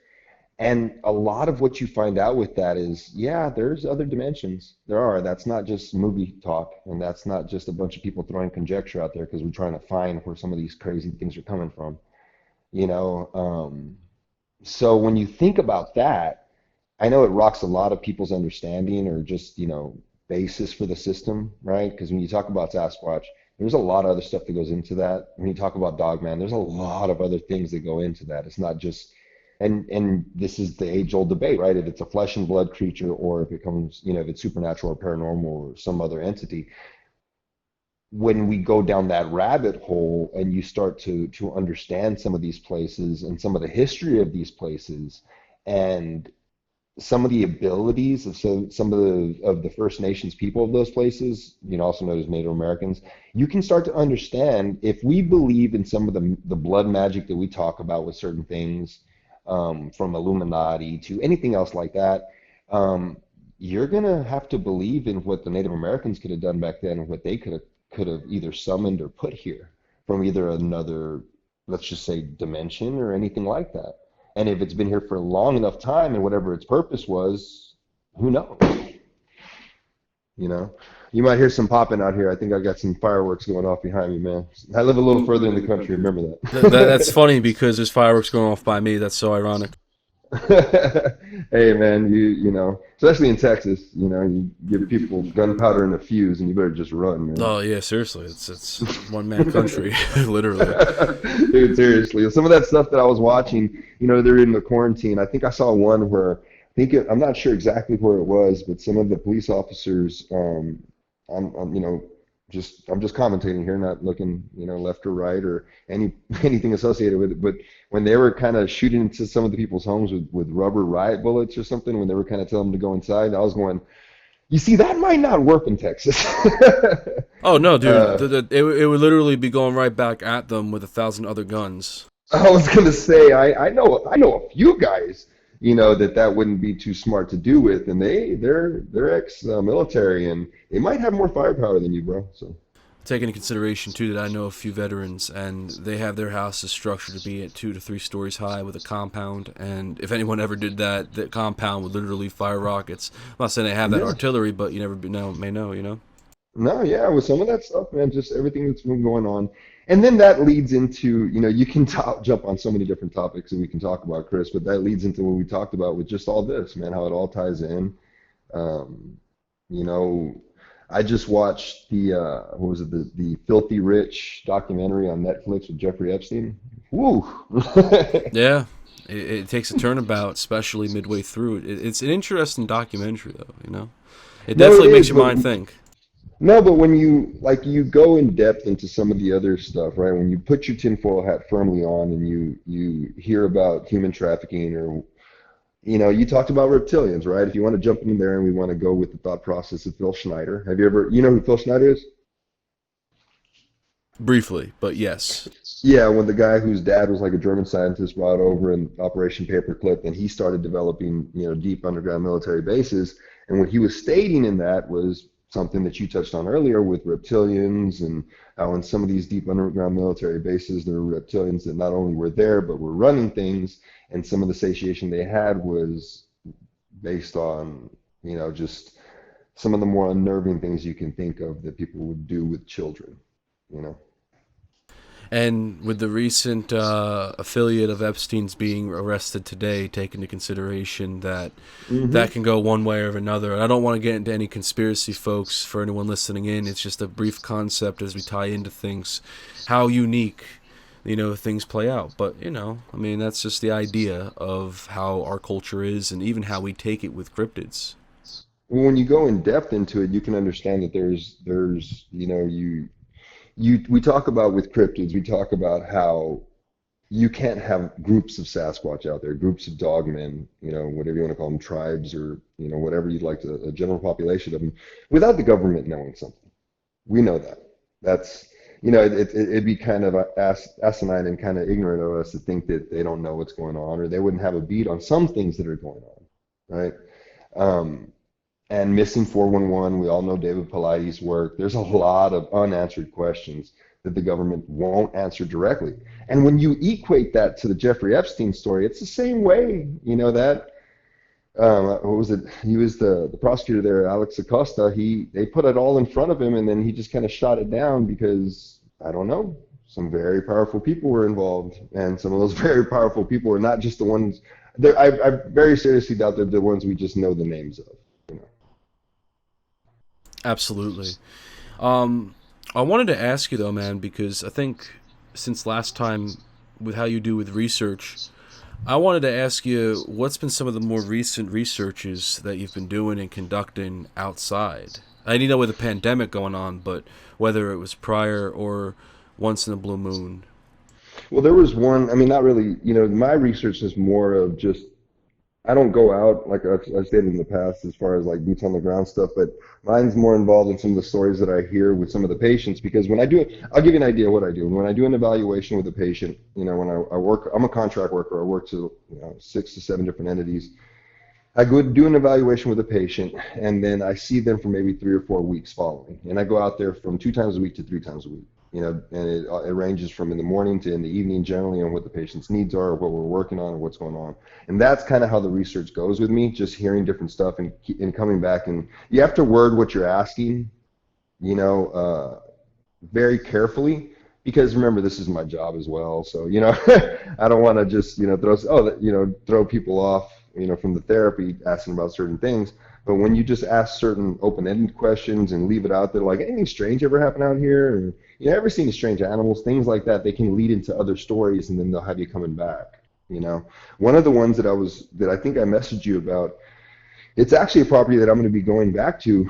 And a lot of what you find out with that is, yeah, there's other dimensions. There are. That's not just movie talk, and that's not just a bunch of people throwing conjecture out there because we're trying to find where some of these crazy things are coming from. You know, so when you think about that, I know it rocks a lot of people's understanding or just, basis for the system, right? Because when you talk about Sasquatch, there's a lot of other stuff that goes into that. When you talk about Dogman, there's a lot of other things that go into that. It's not just, and this is the age-old debate, right? If it's a flesh and blood creature or if it comes, if it's supernatural or paranormal or some other entity. When we go down that rabbit hole and you start to understand some of these places and some of the history of these places and some of the abilities of some of the First Nations people of those places, also known as Native Americans, you can start to understand if we believe in some of the blood magic that we talk about with certain things, from Illuminati to anything else like that. You're gonna have to believe in what the Native Americans could have done back then and what they could have either summoned or put here from either another, let's just say, dimension or anything like that. And if it's been here for a long enough time and whatever its purpose was, who knows? You know, you might hear some popping out here. I think I got some fireworks going off behind me, man. I live a little further in the country. Remember That's that. funny because there's fireworks going off by me. That's so ironic. Hey, man, especially in Texas, you give people gunpowder and a fuse, and you better just run, man. Oh yeah, seriously, it's one man country, literally. Dude, seriously, some of that stuff that I was watching, they're in the quarantine. I think I saw one where I'm not sure exactly where it was, but some of the police officers, I'm just commentating here, not looking, left or right or anything associated with it. But when they were kind of shooting into some of the people's homes with rubber riot bullets or something, when they were kind of telling them to go inside, I was going, you see, that might not work in Texas. Oh no, dude, uh, it would literally be going right back at them with 1,000 other guns. I was gonna say I know a few guys that wouldn't be too smart to do with, and they're ex military and they might have more firepower than you, bro. So Take into consideration too that I know a few veterans, and they have their houses structured to be at 2 to 3 stories high with a compound. And if anyone ever did that, the compound would literally fire rockets. I'm not saying they have that yeah, artillery, but you never may know. no, yeah, with some of that stuff, man, just everything that's been going on, and then that leads into you can jump on so many different topics that we can talk about, Chris, but that leads into what we talked about with just all this, man, how it all ties in. Um, you know. I just watched the what was it, the Filthy Rich documentary on Netflix with Jeffrey Epstein. Woo! Yeah, it takes a turnabout, especially midway through. It's an interesting documentary, though. You know, it No, it definitely makes is, your but mind think. no, but when you like you go in depth into some of the other stuff, right? When you put your tinfoil hat firmly on and you hear about human trafficking, or you talked about reptilians, right? If you want to jump in there and we want to go with the thought process of Phil Schneider, have you ever, you know who Phil Schneider is? Briefly, but yes. Yeah, when the guy whose dad was like a German scientist brought over in Operation Paperclip, and he started developing, deep underground military bases. And what he was stating in that was something that you touched on earlier with reptilians, and how in some of these deep underground military bases, there were reptilians that not only were there, but were running things. And some of the satiation they had was based on, just some of the more unnerving things you can think of that people would do with children, you know? And with the recent affiliate of Epstein's being arrested today, take into consideration that that can go one way or another. And I don't want to get into any conspiracy, folks, for anyone listening in. It's just a brief concept as we tie into things, how unique, things play out. But, I mean, that's just the idea of how our culture is and even how we take it with cryptids. Well, when you go in depth into it, you can understand that we talk about with cryptids, we talk about how you can't have groups of Sasquatch out there, groups of dogmen, whatever you want to call them, tribes, or, whatever you'd like to, a general population of them, without the government knowing something. We know that. That's, it'd be kind of asinine and kind of ignorant of us to think that they don't know what's going on, or they wouldn't have a beat on some things that are going on, right? And missing 411, we all know David Paulides' work. There's a lot of unanswered questions that the government won't answer directly. And when you equate that to the Jeffrey Epstein story, it's the same way. What was it? He was the prosecutor there, Alex Acosta. They put it all in front of him, and then he just kind of shot it down because, I don't know, some very powerful people were involved. And some of those very powerful people are not just the ones, I very seriously doubt they're the ones we just know the names of. Absolutely. I wanted to ask you, though, man, because I think since last time with how you do with research, I wanted to ask you what's been some of the more recent researches that you've been doing and conducting outside. I know with the pandemic going on, but whether it was prior or once in a blue moon. Well, there was one, I mean, not really, my research is more of just, I don't go out, like I've stated in the past, as far as like boots on the ground stuff, but mine's more involved in some of the stories that I hear with some of the patients, because when I do it, I'll give you an idea of what I do. When I do an evaluation with a patient, when I work, I'm a contract worker, I work to 6 to 7 different entities. I go do an evaluation with a patient, and then I see them for maybe 3 or 4 weeks following, and I go out there from 2 times a week to 3 times a week. And it ranges from in the morning to in the evening, generally, on what the patient's needs are, what we're working on, or what's going on. And that's kind of how the research goes with me, just hearing different stuff and coming back. And you have to word what you're asking, very carefully, because remember, this is my job as well. So, I don't want to just, throw people off, from the therapy, asking about certain things. But when you just ask certain open-ended questions and leave it out there, like, anything strange ever happen out here? Or, ever seen strange animals? Things like that, they can lead into other stories, and then they'll have you coming back. One of the ones that I think I messaged you about, it's actually a property that I'm going to be going back to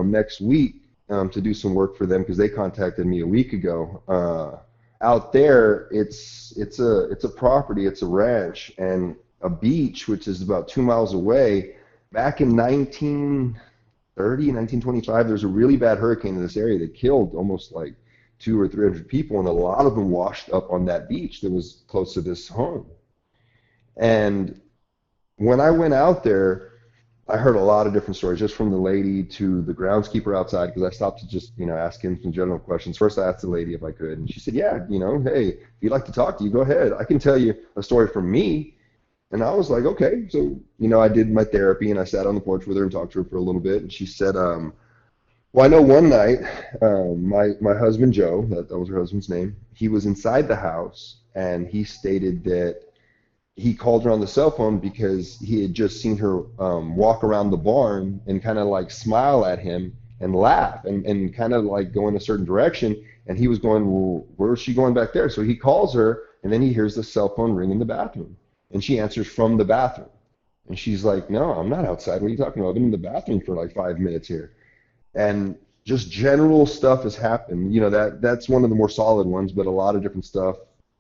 next week to do some work for them, because they contacted me a week ago. Out there, it's a property, it's a ranch, and a beach, which is about 2 miles away. Back in 1925, there was a really bad hurricane in this area that killed almost like 200 or 300 people, and a lot of them washed up on that beach that was close to this home. And when I went out there, I heard a lot of different stories, just from the lady to the groundskeeper outside, because I stopped to just, ask him some general questions. First, I asked the lady if I could, and she said, yeah, hey, if you'd like to talk to you, go ahead. I can tell you a story from me. And I was like, okay. So, I did my therapy, and I sat on the porch with her and talked to her for a little bit. And she said, well, I know one night, my husband, Joe, that was her husband's name, he was inside the house, and he stated that he called her on the cell phone because he had just seen her walk around the barn and kind of like smile at him and laugh and kind of like go in a certain direction. And he was going, well, where is she going back there? So he calls her, and then he hears the cell phone ring in the bathroom. And she answers from the bathroom. And she's like, no, I'm not outside. What are you talking about? I've been in the bathroom for like 5 minutes here. And just general stuff has happened. You know, that's one of the more solid ones, but a lot of different stuff,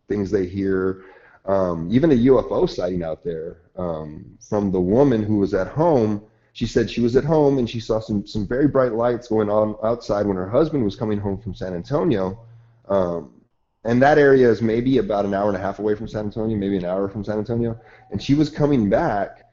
things they hear. Even a UFO sighting out there from the woman who was at home. She said she was at home and she saw some very bright lights going on outside when her husband was coming home from San Antonio. And that area is maybe about an hour and a half away from San Antonio, maybe an hour from San Antonio. And she was coming back,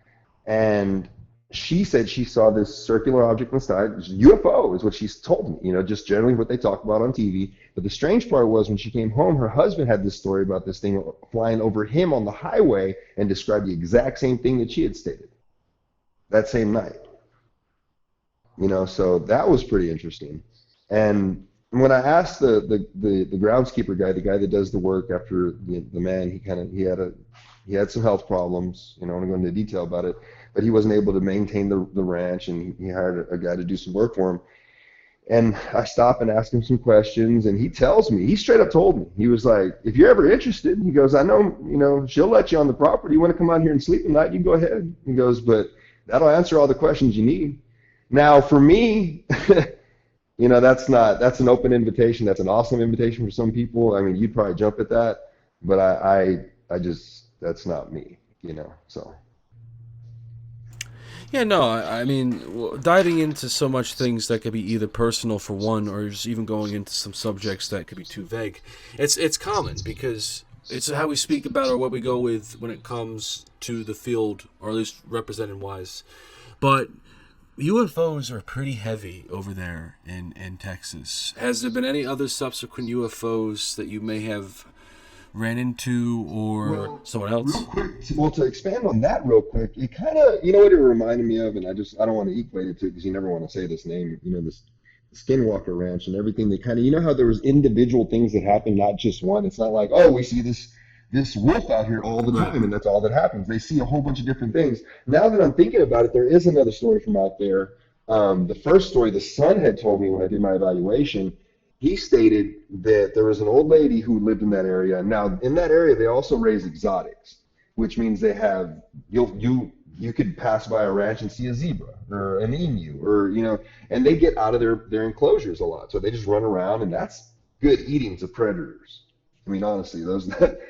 and she said she saw this circular object in the sky. UFO is what she's told me, you know, just generally what they talk about on TV. But the strange part was when she came home, her husband had this story about this thing flying over him on the highway and described the exact same thing that she had stated that same night. You know, so that was pretty interesting. And when I asked the groundskeeper guy, the guy that does the work after the man, he had some health problems. You know, I don't want to go into detail about it, but he wasn't able to maintain the ranch, and he hired a guy to do some work for him. And I stopped and asked him some questions, and he straight up told me, he was like, if you're ever interested, he goes, I know, you know, she'll let you on the property. You want to come out here and sleep at night, you can go ahead. He goes, but that'll answer all the questions you need. Now, for me, you know, that's an open invitation. That's an awesome invitation for some people. I mean, you'd probably jump at that, but I just, that's not me, you know, so. Yeah, no, I mean, diving into so much things that could be either personal for one, or just even going into some subjects that could be too vague. It's common because it's how we speak about or what we go with when it comes to the field, or at least represented wise. But UFOs are pretty heavy over there in Texas. Has there been any other subsequent UFOs that you may have ran into, or someone else? Real quick, well, to expand on that real quick, it kind of, you know what it reminded me of, and I don't want to equate it to, because you never want to say this name, you know, this Skinwalker Ranch and everything. They kind of, you know how there was individual things that happened, not just one. It's not like, oh, we see this wolf out here all the time, and that's all that happens. They see a whole bunch of different things. Now that I'm thinking about it, there is another story from out there. The first story the son had told me when I did my evaluation, he stated that there was an old lady who lived in that area. Now, in that area, they also raise exotics, which means they have, you could pass by a ranch and see a zebra or an emu, or, you know, and they get out of their enclosures a lot. So they just run around, and that's good eating to predators. I mean, honestly,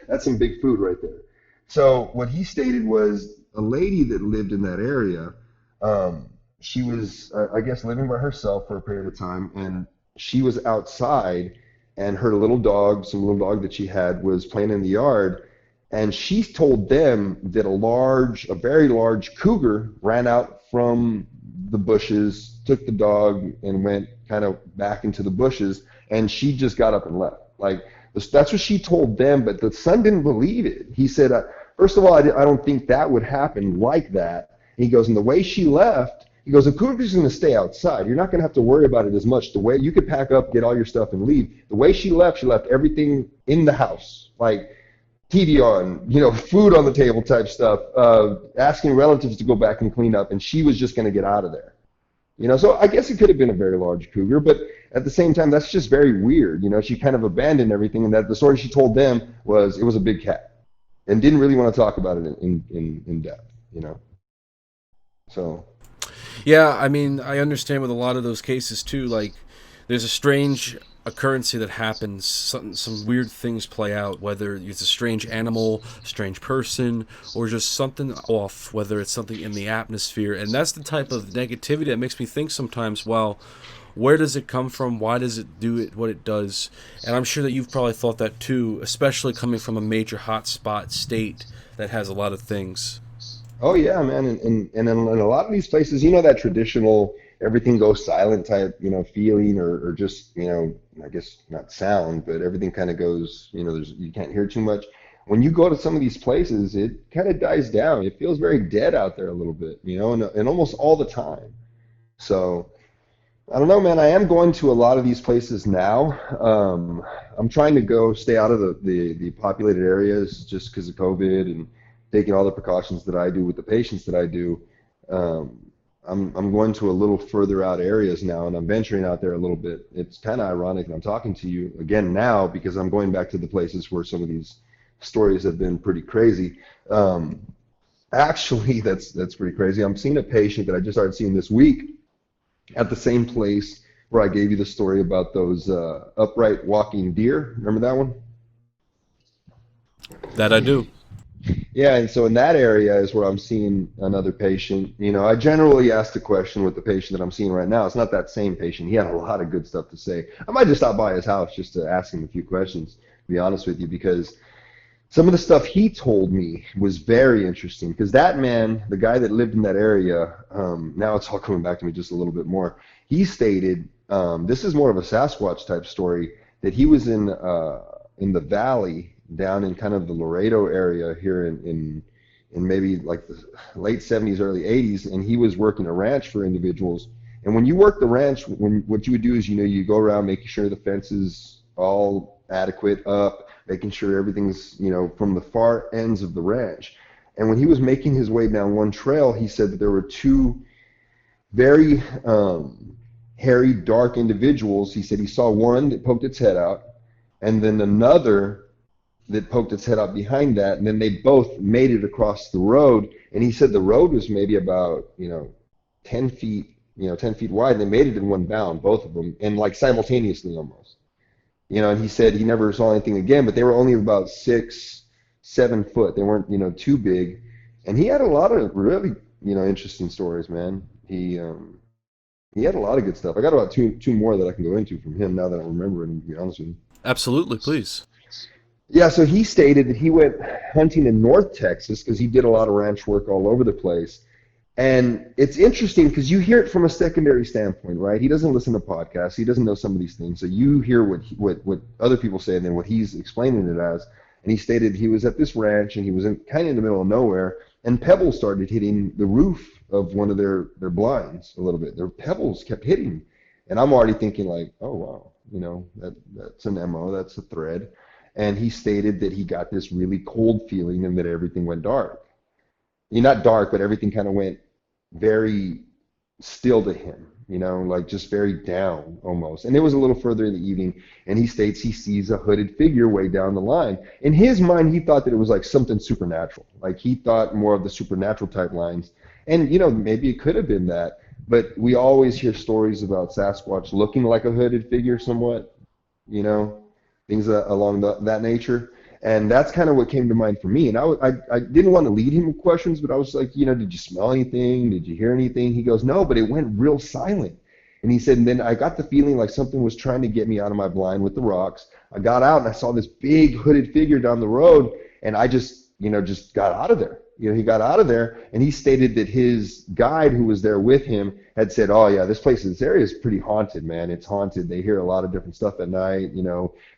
that's some big food right there. So what he stated was a lady that lived in that area, she was, I guess, living by herself for a period of time, and she was outside, and her little dog, some little dog that she had, was playing in the yard, and she told them that a very large cougar ran out from the bushes, took the dog, and went kind of back into the bushes, and she just got up and left. Like, that's what she told them, but the son didn't believe it. He said, first of all, I don't think that would happen like that. And he goes, and the way she left, he goes, a cougar's going to stay outside. You're not going to have to worry about it as much. The way you could pack up, get all your stuff, and leave. The way she left everything in the house, like TV on, you know, food on the table type stuff, asking relatives to go back and clean up, and she was just going to get out of there. You know, so I guess it could have been a very large cougar, but at the same time, that's just very weird. You know, she kind of abandoned everything, and that the story she told them was it was a big cat, and didn't really want to talk about it in depth. You know, so. Yeah, I mean, I understand with a lot of those cases too. Like, there's a strange occurrence that happens. Some weird things play out. Whether it's a strange animal, strange person, or just something off. Whether it's something in the atmosphere, and that's the type of negativity that makes me think sometimes. Well, where does it come from? Why does it do it what it does? And I'm sure that you've probably thought that too, especially coming from a major hotspot state that has a lot of things. Oh yeah, man, and in a lot of these places, you know, that traditional everything goes silent type, you know, feeling, or just, you know, I guess not sound, but everything kind of goes, you know, you can't hear too much. When you go to some of these places, it kind of dies down. It feels very dead out there a little bit, you know, and almost all the time. So I don't know, man. I am going to a lot of these places now. I'm trying to stay out of the populated areas just because of COVID and taking all the precautions that I do with the patients that I do. I'm going to a little further out areas now, and I'm venturing out there a little bit. It's kind of ironic that I'm talking to you again now because I'm going back to the places where some of these stories have been pretty crazy. Um, Actually, that's pretty crazy. I'm seeing a patient that I just started seeing this week at the same place where I gave you the story about those upright walking deer. Remember that one? That I do. Yeah, and so in that area is where I'm seeing another patient. You know, I generally ask the question with the patient that I'm seeing right now. It's not that same patient. He had a lot of good stuff to say. I might just stop by his house just to ask him a few questions, to be honest with you, because some of the stuff he told me was very interesting. Because that man, the guy that lived in that area, now it's all coming back to me just a little bit more. He stated, this is more of a Sasquatch type story, that he was in the valley down in kind of the Laredo area here in maybe like the late 70s, early 80s, and he was working a ranch for individuals. And when you work the ranch, what you would do is, you go around making sure the fence is all adequate up, making sure everything's, from the far ends of the ranch. And when he was making his way down one trail, he said that there were two very hairy, dark individuals. He said he saw one that poked its head out, and then another that poked its head out behind that, and then they both made it across the road. And he said the road was maybe about 10 feet 10 feet wide, and they made it in one bound, both of them, and like simultaneously almost. And he said he never saw anything again, but they were only about 6-7 foot. They weren't too big, and he had a lot of really interesting stories, man. He had a lot of good stuff. I got about two more that I can go into from him now that I remember it, to be honest with you. Absolutely, please. Yeah, so he stated that he went hunting in North Texas because he did a lot of ranch work all over the place. And it's interesting because you hear it from a secondary standpoint, right? He doesn't listen to podcasts. He doesn't know some of these things. So you hear what other people say and then what he's explaining it as. And he stated he was at this ranch and he was kind of in the middle of nowhere, and pebbles started hitting the roof of one of their blinds a little bit. Their pebbles kept hitting. And I'm already thinking like, oh, wow, that's an MO, that's a thread. And he stated that he got this really cold feeling and that everything went dark. Not dark, but everything kind of went very still to him, like just very down almost. And it was a little further in the evening, and he states he sees a hooded figure way down the line. In his mind, he thought that it was like something supernatural. Like he thought more of the supernatural type lines. And, maybe it could have been that. But we always hear stories about Sasquatch looking like a hooded figure somewhat, things along that nature. And that's kind of what came to mind for me. And I didn't want to lead him with questions, but I was like, did you smell anything? Did you hear anything? He goes, no, but it went real silent. And he said, and then I got the feeling like something was trying to get me out of my blind with the rocks. I got out and I saw this big hooded figure down the road, and I just got out of there. He got out of there, and he stated that his guide who was there with him had said, oh yeah, this area is pretty haunted, man. It's haunted. They hear a lot of different stuff at night,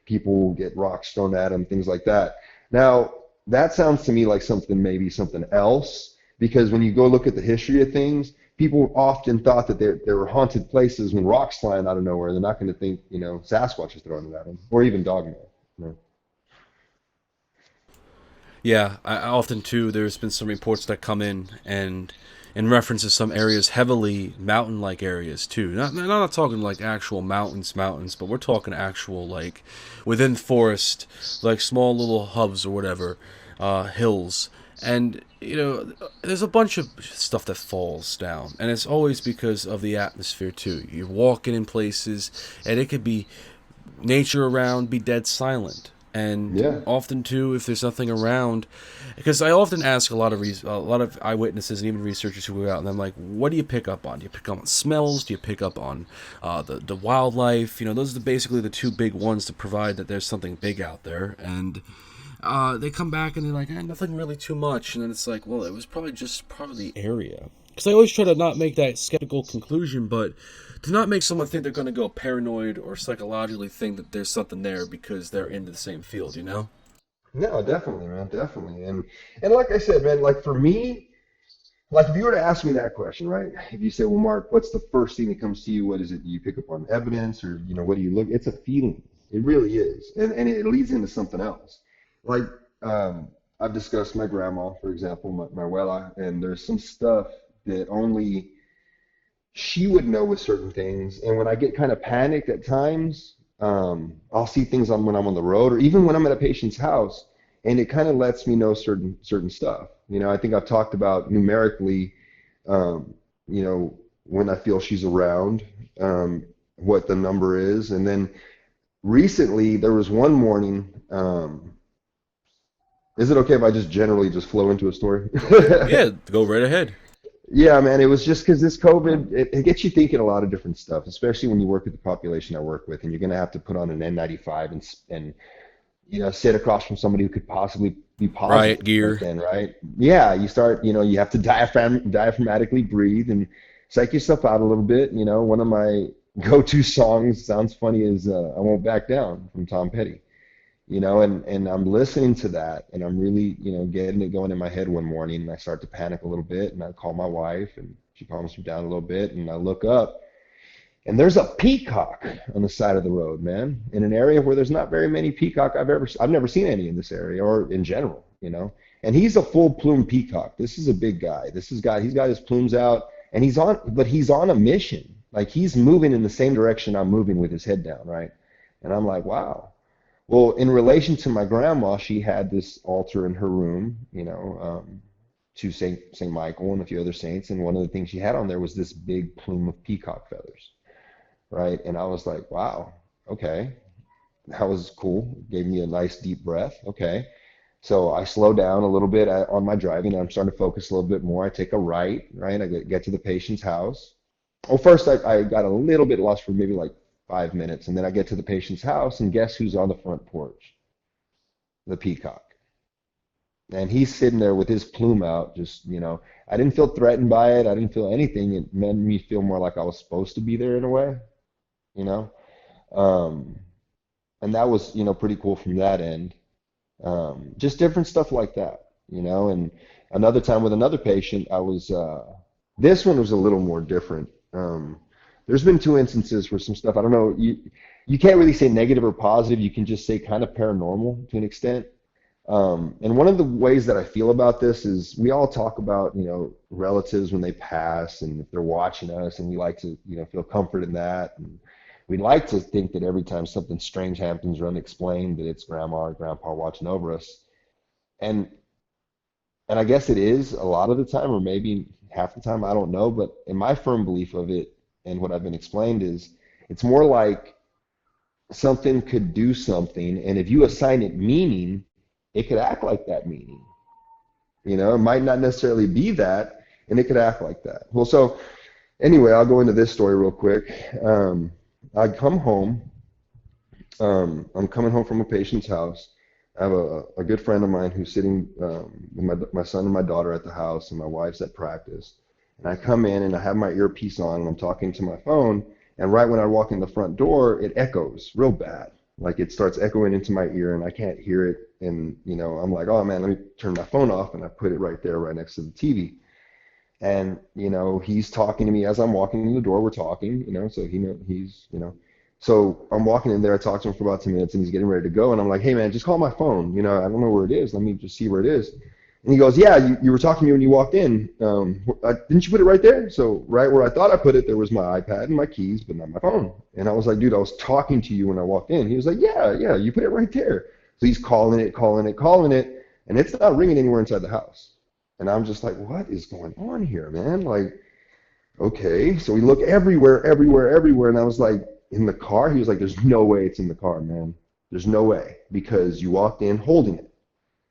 people get rocks thrown at them, things like that. Now, that sounds to me like maybe something else, because when you go look at the history of things, people often thought that there were haunted places when rocks flying out of nowhere. They're not going to think, Sasquatch is throwing it at them, or even Dogman. Yeah, I often too, there's been some reports that come in references some areas, heavily mountain-like areas too. Not talking like actual mountains, but we're talking actual like within forest, like small little hubs or whatever, hills. And there's a bunch of stuff that falls down, and it's always because of the atmosphere too. You're walking in places, and it could be nature around, be dead silent. And often too, if there's nothing around, because I often ask a lot of eyewitnesses and even researchers who go out, and I'm like, what do you pick up on? Do you pick up on smells? Do you pick up on the wildlife? Those are basically the two big ones to provide that there's something big out there. And they come back and they're like, nothing really too much. And then it's like, well, it was probably just part of the area. Because I always try to not make that skeptical conclusion, but to not make someone think they're going to go paranoid or psychologically think that there's something there because they're into the same field, No, definitely, man, definitely. And like I said, man, like for me, like if you were to ask me that question, right? If you say, well, Mark, what's the first thing that comes to you? What is it? Do you pick up on evidence, or what do you look? It's a feeling. It really is, and it leads into something else. Like I've discussed my grandma, for example, my abuela, and there's some stuff that only she would know with certain things. And when I get kind of panicked at times, I'll see things on when I'm on the road or even when I'm at a patient's house, and it kind of lets me know certain stuff. You know, I think I've talked about numerically, you know, when I feel she's around, what the number is. And then recently there was one morning, is it okay if I just generally just flow into a story? Yeah, go right ahead. Yeah, man, it was just because this COVID, it gets you thinking a lot of different stuff, especially when you work with the population I work with, and you're going to have to put on an N95 and you know, sit across from somebody who could possibly be positive Riot gear. right then, right? Yeah, you start, you know, you have to diaphragmatically breathe and psych yourself out a little bit. You know, one of my go-to songs, sounds funny, is I Won't Back Down from Tom Petty. You know, and I'm listening to that, and I'm really, you know, getting it going in my head one morning, and I start to panic a little bit, and I call my wife, and she calms me down a little bit, and I look up, and there's a peacock on the side of the road, man, in an area where there's not very many peacock I've never seen any in this area or in general, you know. And he's a full plume peacock. This is a big guy. He's got his plumes out, and he's on a mission. Like, he's moving in the same direction I'm moving with his head down, right? And I'm like, wow. Well, in relation to my grandma, she had this altar in her room, you know, to Saint Michael and a few other saints, and one of the things she had on there was this big plume of peacock feathers, right? And I was like, wow, okay, that was cool. Gave me a nice deep breath. Okay, so I slow down a little bit on my driving. I'm starting to focus a little bit more. I take a right? I get to the patient's house. Well, first I got a little bit lost for maybe like 5 minutes, and then I get to the patient's house, and guess who's on the front porch? The peacock. And he's sitting there with his plume out, just, you know, I didn't feel threatened by it. I didn't feel anything. It made me feel more like I was supposed to be there in a way, you know. And that was, you know, pretty cool from that end. Just different stuff like that, you know. And another time with another patient, this one was a little more different. There's been 2 instances where some stuff, I don't know, you can't really say negative or positive. You can just say kind of paranormal to an extent. And one of the ways that I feel about this is we all talk about, you know, relatives when they pass and if they're watching us, and we like to, you know, feel comfort in that. And we like to think that every time something strange happens or unexplained, that it's grandma or grandpa watching over us. And I guess it is a lot of the time, or maybe half the time, I don't know. But in my firm belief of it, and what I've been explained is, it's more like something could do something, and if you assign it meaning, it could act like that meaning. You know, it might not necessarily be that, and it could act like that. Well, so anyway, I'll go into this story real quick. I come home. I'm coming home from a patient's house. I have a good friend of mine who's sitting with my son and my daughter at the house, and my wife's at practice. And I come in, and I have my earpiece on, and I'm talking to my phone, and right when I walk in the front door, it echoes real bad. Like, it starts echoing into my ear, and I can't hear it. And, you know, I'm like, oh, man, let me turn my phone off, and I put it right there, right next to the TV. And, you know, he's talking to me as I'm walking in the door. We're talking, you know, so he's, you know. So I'm walking in there. I talk to him for about 10 minutes, and he's getting ready to go. And I'm like, hey, man, just call my phone. You know, I don't know where it is. Let me just see where it is. And he goes, yeah, you were talking to me when you walked in. Didn't you put it right there? So right where I thought I put it, there was my iPad and my keys, but not my phone. And I was like, dude, I was talking to you when I walked in. He was like, yeah, you put it right there. So he's calling it, and it's not ringing anywhere inside the house. And I'm just like, what is going on here, man? Like, okay. So we look everywhere. And I was like, in the car? He was like, there's no way it's in the car, man. There's no way, because you walked in holding it.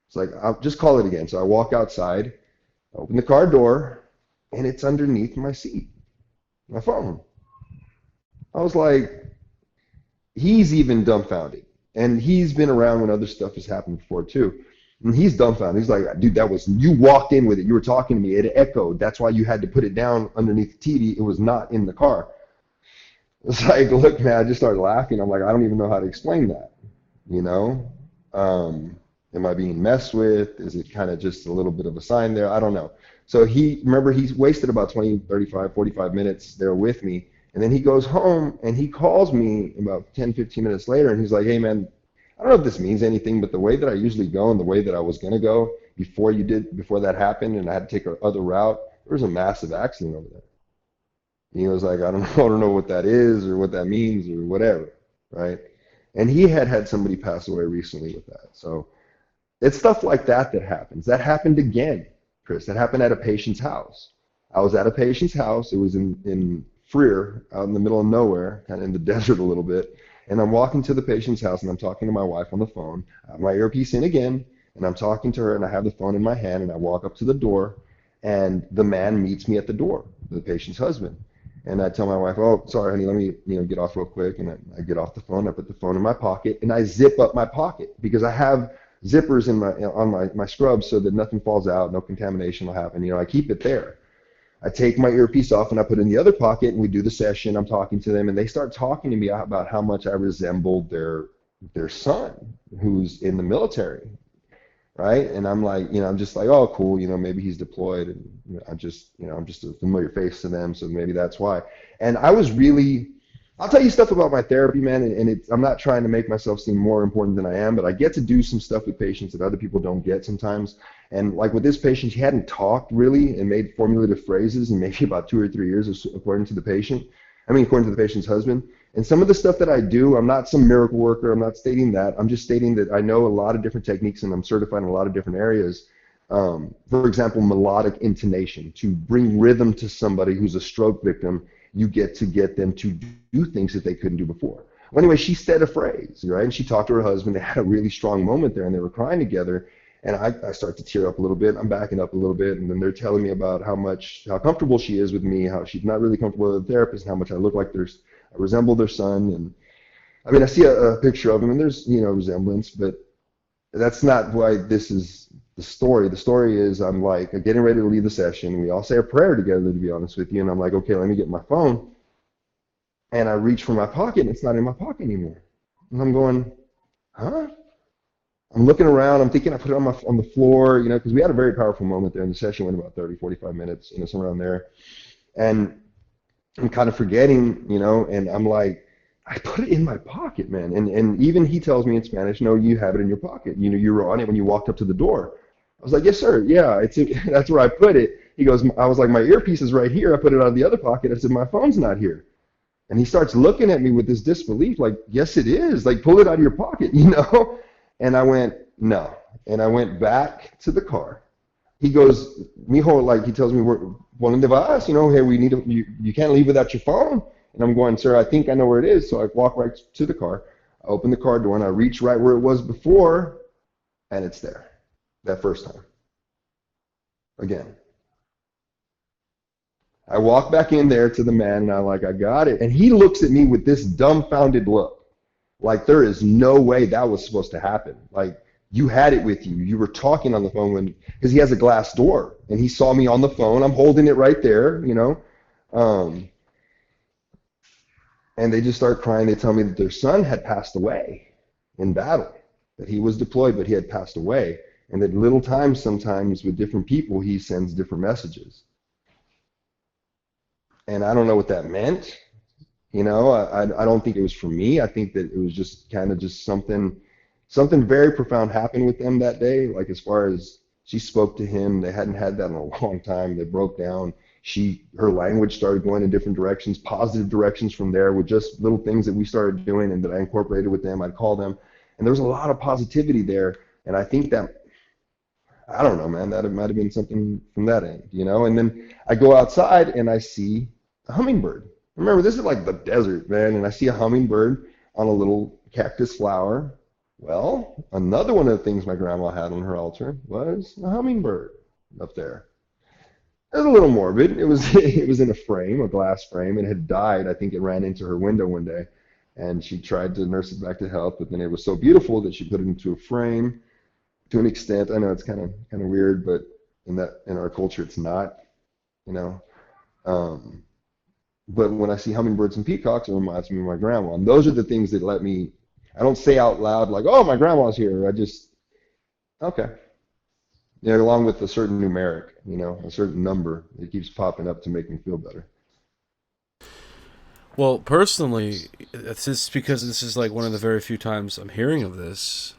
It's like, I'll just call it again. So I walk outside, open the car door, and it's underneath my seat, my phone. I was like, he's even dumbfounded. And he's been around when other stuff has happened before too. And he's dumbfounded. He's like, dude, you walked in with it. You were talking to me. It echoed. That's why you had to put it down underneath the TV. It was not in the car. It's like, look, man, I just started laughing. I'm like, I don't even know how to explain that, you know? Am I being messed with? Is it kind of just a little bit of a sign there? I don't know. So he's wasted about 20, 35, 45 minutes there with me. And then he goes home and he calls me about 10, 15 minutes later, and he's like, hey, man, I don't know if this means anything, but the way that I usually go and the way that I was going to go before that happened and I had to take another route, there was a massive accident over there. He was like, I don't know what that is or what that means or whatever, right? And he had somebody pass away recently with that. So it's stuff like that that happens. That happened again, Chris. That happened at a patient's house. I was at a patient's house. It was in Freer, out in the middle of nowhere, kind of in the desert a little bit. And I'm walking to the patient's house, and I'm talking to my wife on the phone. I have my earpiece in again, and I'm talking to her, and I have the phone in my hand, and I walk up to the door, and the man meets me at the door, the patient's husband. And I tell my wife, "Oh, sorry, honey, let me get off real quick." And I get off the phone. I put the phone in my pocket, and I zip up my pocket because I have zippers in my scrubs so that nothing falls out, no contamination will happen. I keep it there. I take my earpiece off and I put it in the other pocket, and we do the session. I'm talking to them, and they start talking to me about how much I resembled their son, who's in the military, right? And I'm like, I'm just like, oh, cool, maybe he's deployed, and I'm just a familiar face to them, so maybe that's why. And I was really, I'll tell you stuff about my therapy, man, and I'm not trying to make myself seem more important than I am, but I get to do some stuff with patients that other people don't get sometimes. And like with this patient, he hadn't talked really and made formulative phrases in maybe about 2 or 3 years, according to the patient. According to the patient's husband. And some of the stuff that I do, I'm not some miracle worker. I'm not stating that. I'm just stating that I know a lot of different techniques, and I'm certified in a lot of different areas. For example, melodic intonation. To bring rhythm to somebody who's a stroke victim, you get to get them to do things that they couldn't do before. Well, anyway, she said a phrase, right? And she talked to her husband. They had a really strong moment there, and they were crying together. And I start to tear up a little bit. I'm backing up a little bit, and then they're telling me about how comfortable she is with me, how she's not really comfortable with the therapist, and how much I look like I resemble their son. And I see a picture of him, and there's resemblance, but that's not why this is the story. The story is I'm like getting ready to leave the session. We all say a prayer together, to be honest with you, and I'm like, okay, let me get my phone. And I reach for my pocket, and it's not in my pocket anymore. And I'm going, huh? I'm looking around. I'm thinking I put it on the floor, because we had a very powerful moment there, and the session went about 30, 45 minutes, somewhere around there. And I'm kind of forgetting, and I'm like, I put it in my pocket, man. And even he tells me in Spanish, no, you have it in your pocket. You were on it when you walked up to the door. I was like, yes, sir. Yeah, that's where I put it. He goes, I was like, my earpiece is right here. I put it out of the other pocket. I said, my phone's not here. And he starts looking at me with this disbelief, like, yes, it is. Like, pull it out of your pocket, And I went, no. And I went back to the car. He goes, mijo, like, he tells me, ¿Dónde vas? Hey, you can't leave without your phone. And I'm going, sir, I think I know where it is. So I walk right to the car. I open the car door, and I reach right where it was before, and it's there. That first time. Again. I walk back in there to the man, and I'm like, I got it. And he looks at me with this dumbfounded look. Like, there is no way that was supposed to happen. Like, you had it with you. You were talking on the phone because he has a glass door, and he saw me on the phone. I'm holding it right there, And they just start crying. They tell me that their son had passed away in battle, that he was deployed, but he had passed away, and that little times sometimes with different people, he sends different messages. And I don't know what that meant. I don't think it was for me. I think that it was just kind of just something very profound happened with them that day. Like, as far as she spoke to him, they hadn't had that in a long time. They broke down. Her language started going in different directions, positive directions from there, with just little things that we started doing and that I incorporated with them. I'd call them, and there was a lot of positivity there. And I think that, I don't know, man, that it might have been something from that end, And then I go outside and I see a hummingbird. Remember, this is like the desert, man, and I see a hummingbird on a little cactus flower. Well, another one of the things my grandma had on her altar was a hummingbird up there. It was a little morbid. It was in a frame, a glass frame, and it had died. I think it ran into her window one day, and she tried to nurse it back to health, but then it was so beautiful that she put it into a frame to an extent. I know it's kind of weird, but in our culture, it's not, But when I see hummingbirds and peacocks, it reminds me of my grandma. And those are the things that let me, I don't say out loud like, oh, my grandma's here. I just, okay. Along with a certain numeric, a certain number, it keeps popping up to make me feel better. Well, personally, it's just because this is like one of the very few times I'm hearing of this.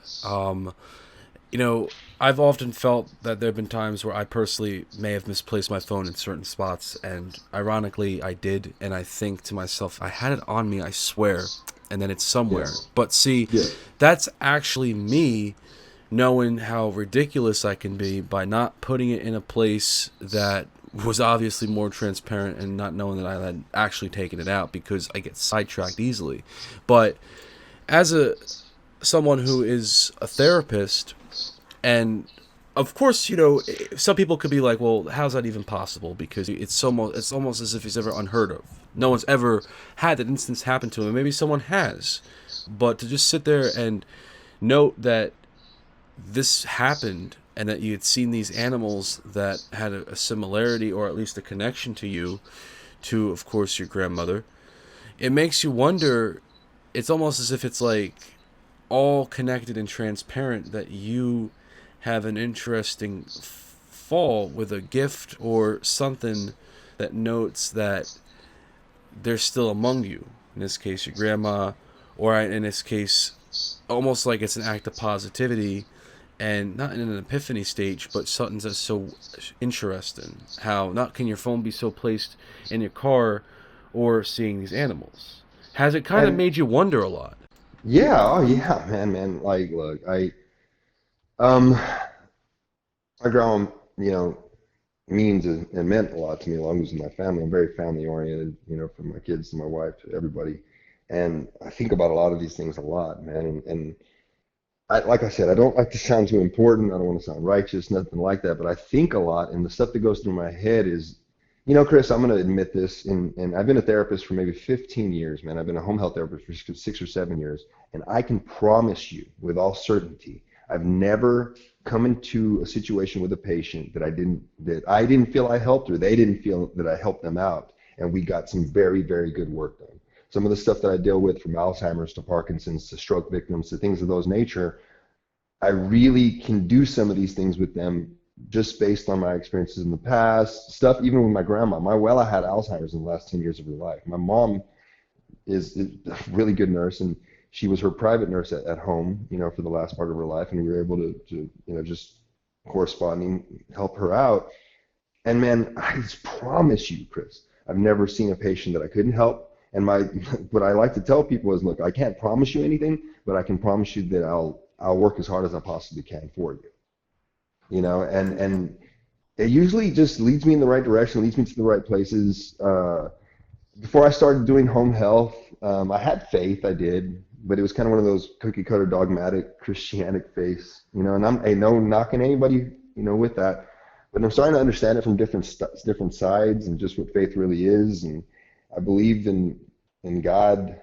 You know, I've often felt that there have been times where I personally may have misplaced my phone in certain spots, and ironically, I did, and I think to myself, I had it on me, I swear, and then it's somewhere. Yes. But see, Yes. that's actually me knowing how ridiculous I can be by not putting it in a place that was obviously more transparent and not knowing that I had actually taken it out because I get sidetracked easily. But as a someone who is a therapist, and of course, you know, some people could be like, well, how's that even possible? Because it's almost as if he's ever unheard of. No one's ever had that instance happen to him. Maybe someone has. But to just sit there and note that this happened and that you had seen these animals that had a similarity or at least a connection to you, to, of course, your grandmother, it makes you wonder. It's almost as if it's like all connected and transparent, that you have an interesting fall with a gift or something that notes that they're still among you. In this case, your grandma, or in this case, almost like it's an act of positivity, and not in an epiphany stage, but something that's so interesting. How not can your phone be so placed in your car or seeing these animals? Has it kind of And made you wonder a lot? yeah, oh yeah, man. Like, look, um, my grandma, you know, means and meant a lot to me along with my family. I'm very family oriented, you know, from my kids to my wife to everybody. And I think about a lot of these things a lot, man. And like I said, I don't like to sound too important. I don't want to sound righteous, nothing like that. But I think a lot, and the stuff that goes through my head is, you know, Chris, I'm going to admit this, and I've been a therapist for maybe 15 years, man. I've been a home health therapist for 6 or 7 years, and I can promise you with all certainty, I've never come into a situation with a patient that I didn't feel I helped, or they didn't feel that I helped them out, and we got some very, very good work done. Some of the stuff that I deal with, from Alzheimer's to Parkinson's to stroke victims to things of those nature, I really can do some of these things with them just based on my experiences in the past. Stuff even with my grandma. My abuela had Alzheimer's in the last 10 years of her life. My mom is a really good nurse, and she was her private nurse at home, you know, for the last part of her life, and we were able to you know, just corresponding, help her out. And man, I just promise you, Chris, I've never seen a patient that I couldn't help. And what I like to tell people is, look, I can't promise you anything, but I can promise you that I'll work as hard as I possibly can for you. You know, and it usually just leads me in the right direction, leads me to the right places. Before I started doing home health, I had faith, I did, but it was kind of one of those cookie cutter dogmatic Christianic faiths, you know. And I'm no knocking anybody, you know, with that, but I'm starting to understand it from different sides, and just what faith really is. And I believe in God,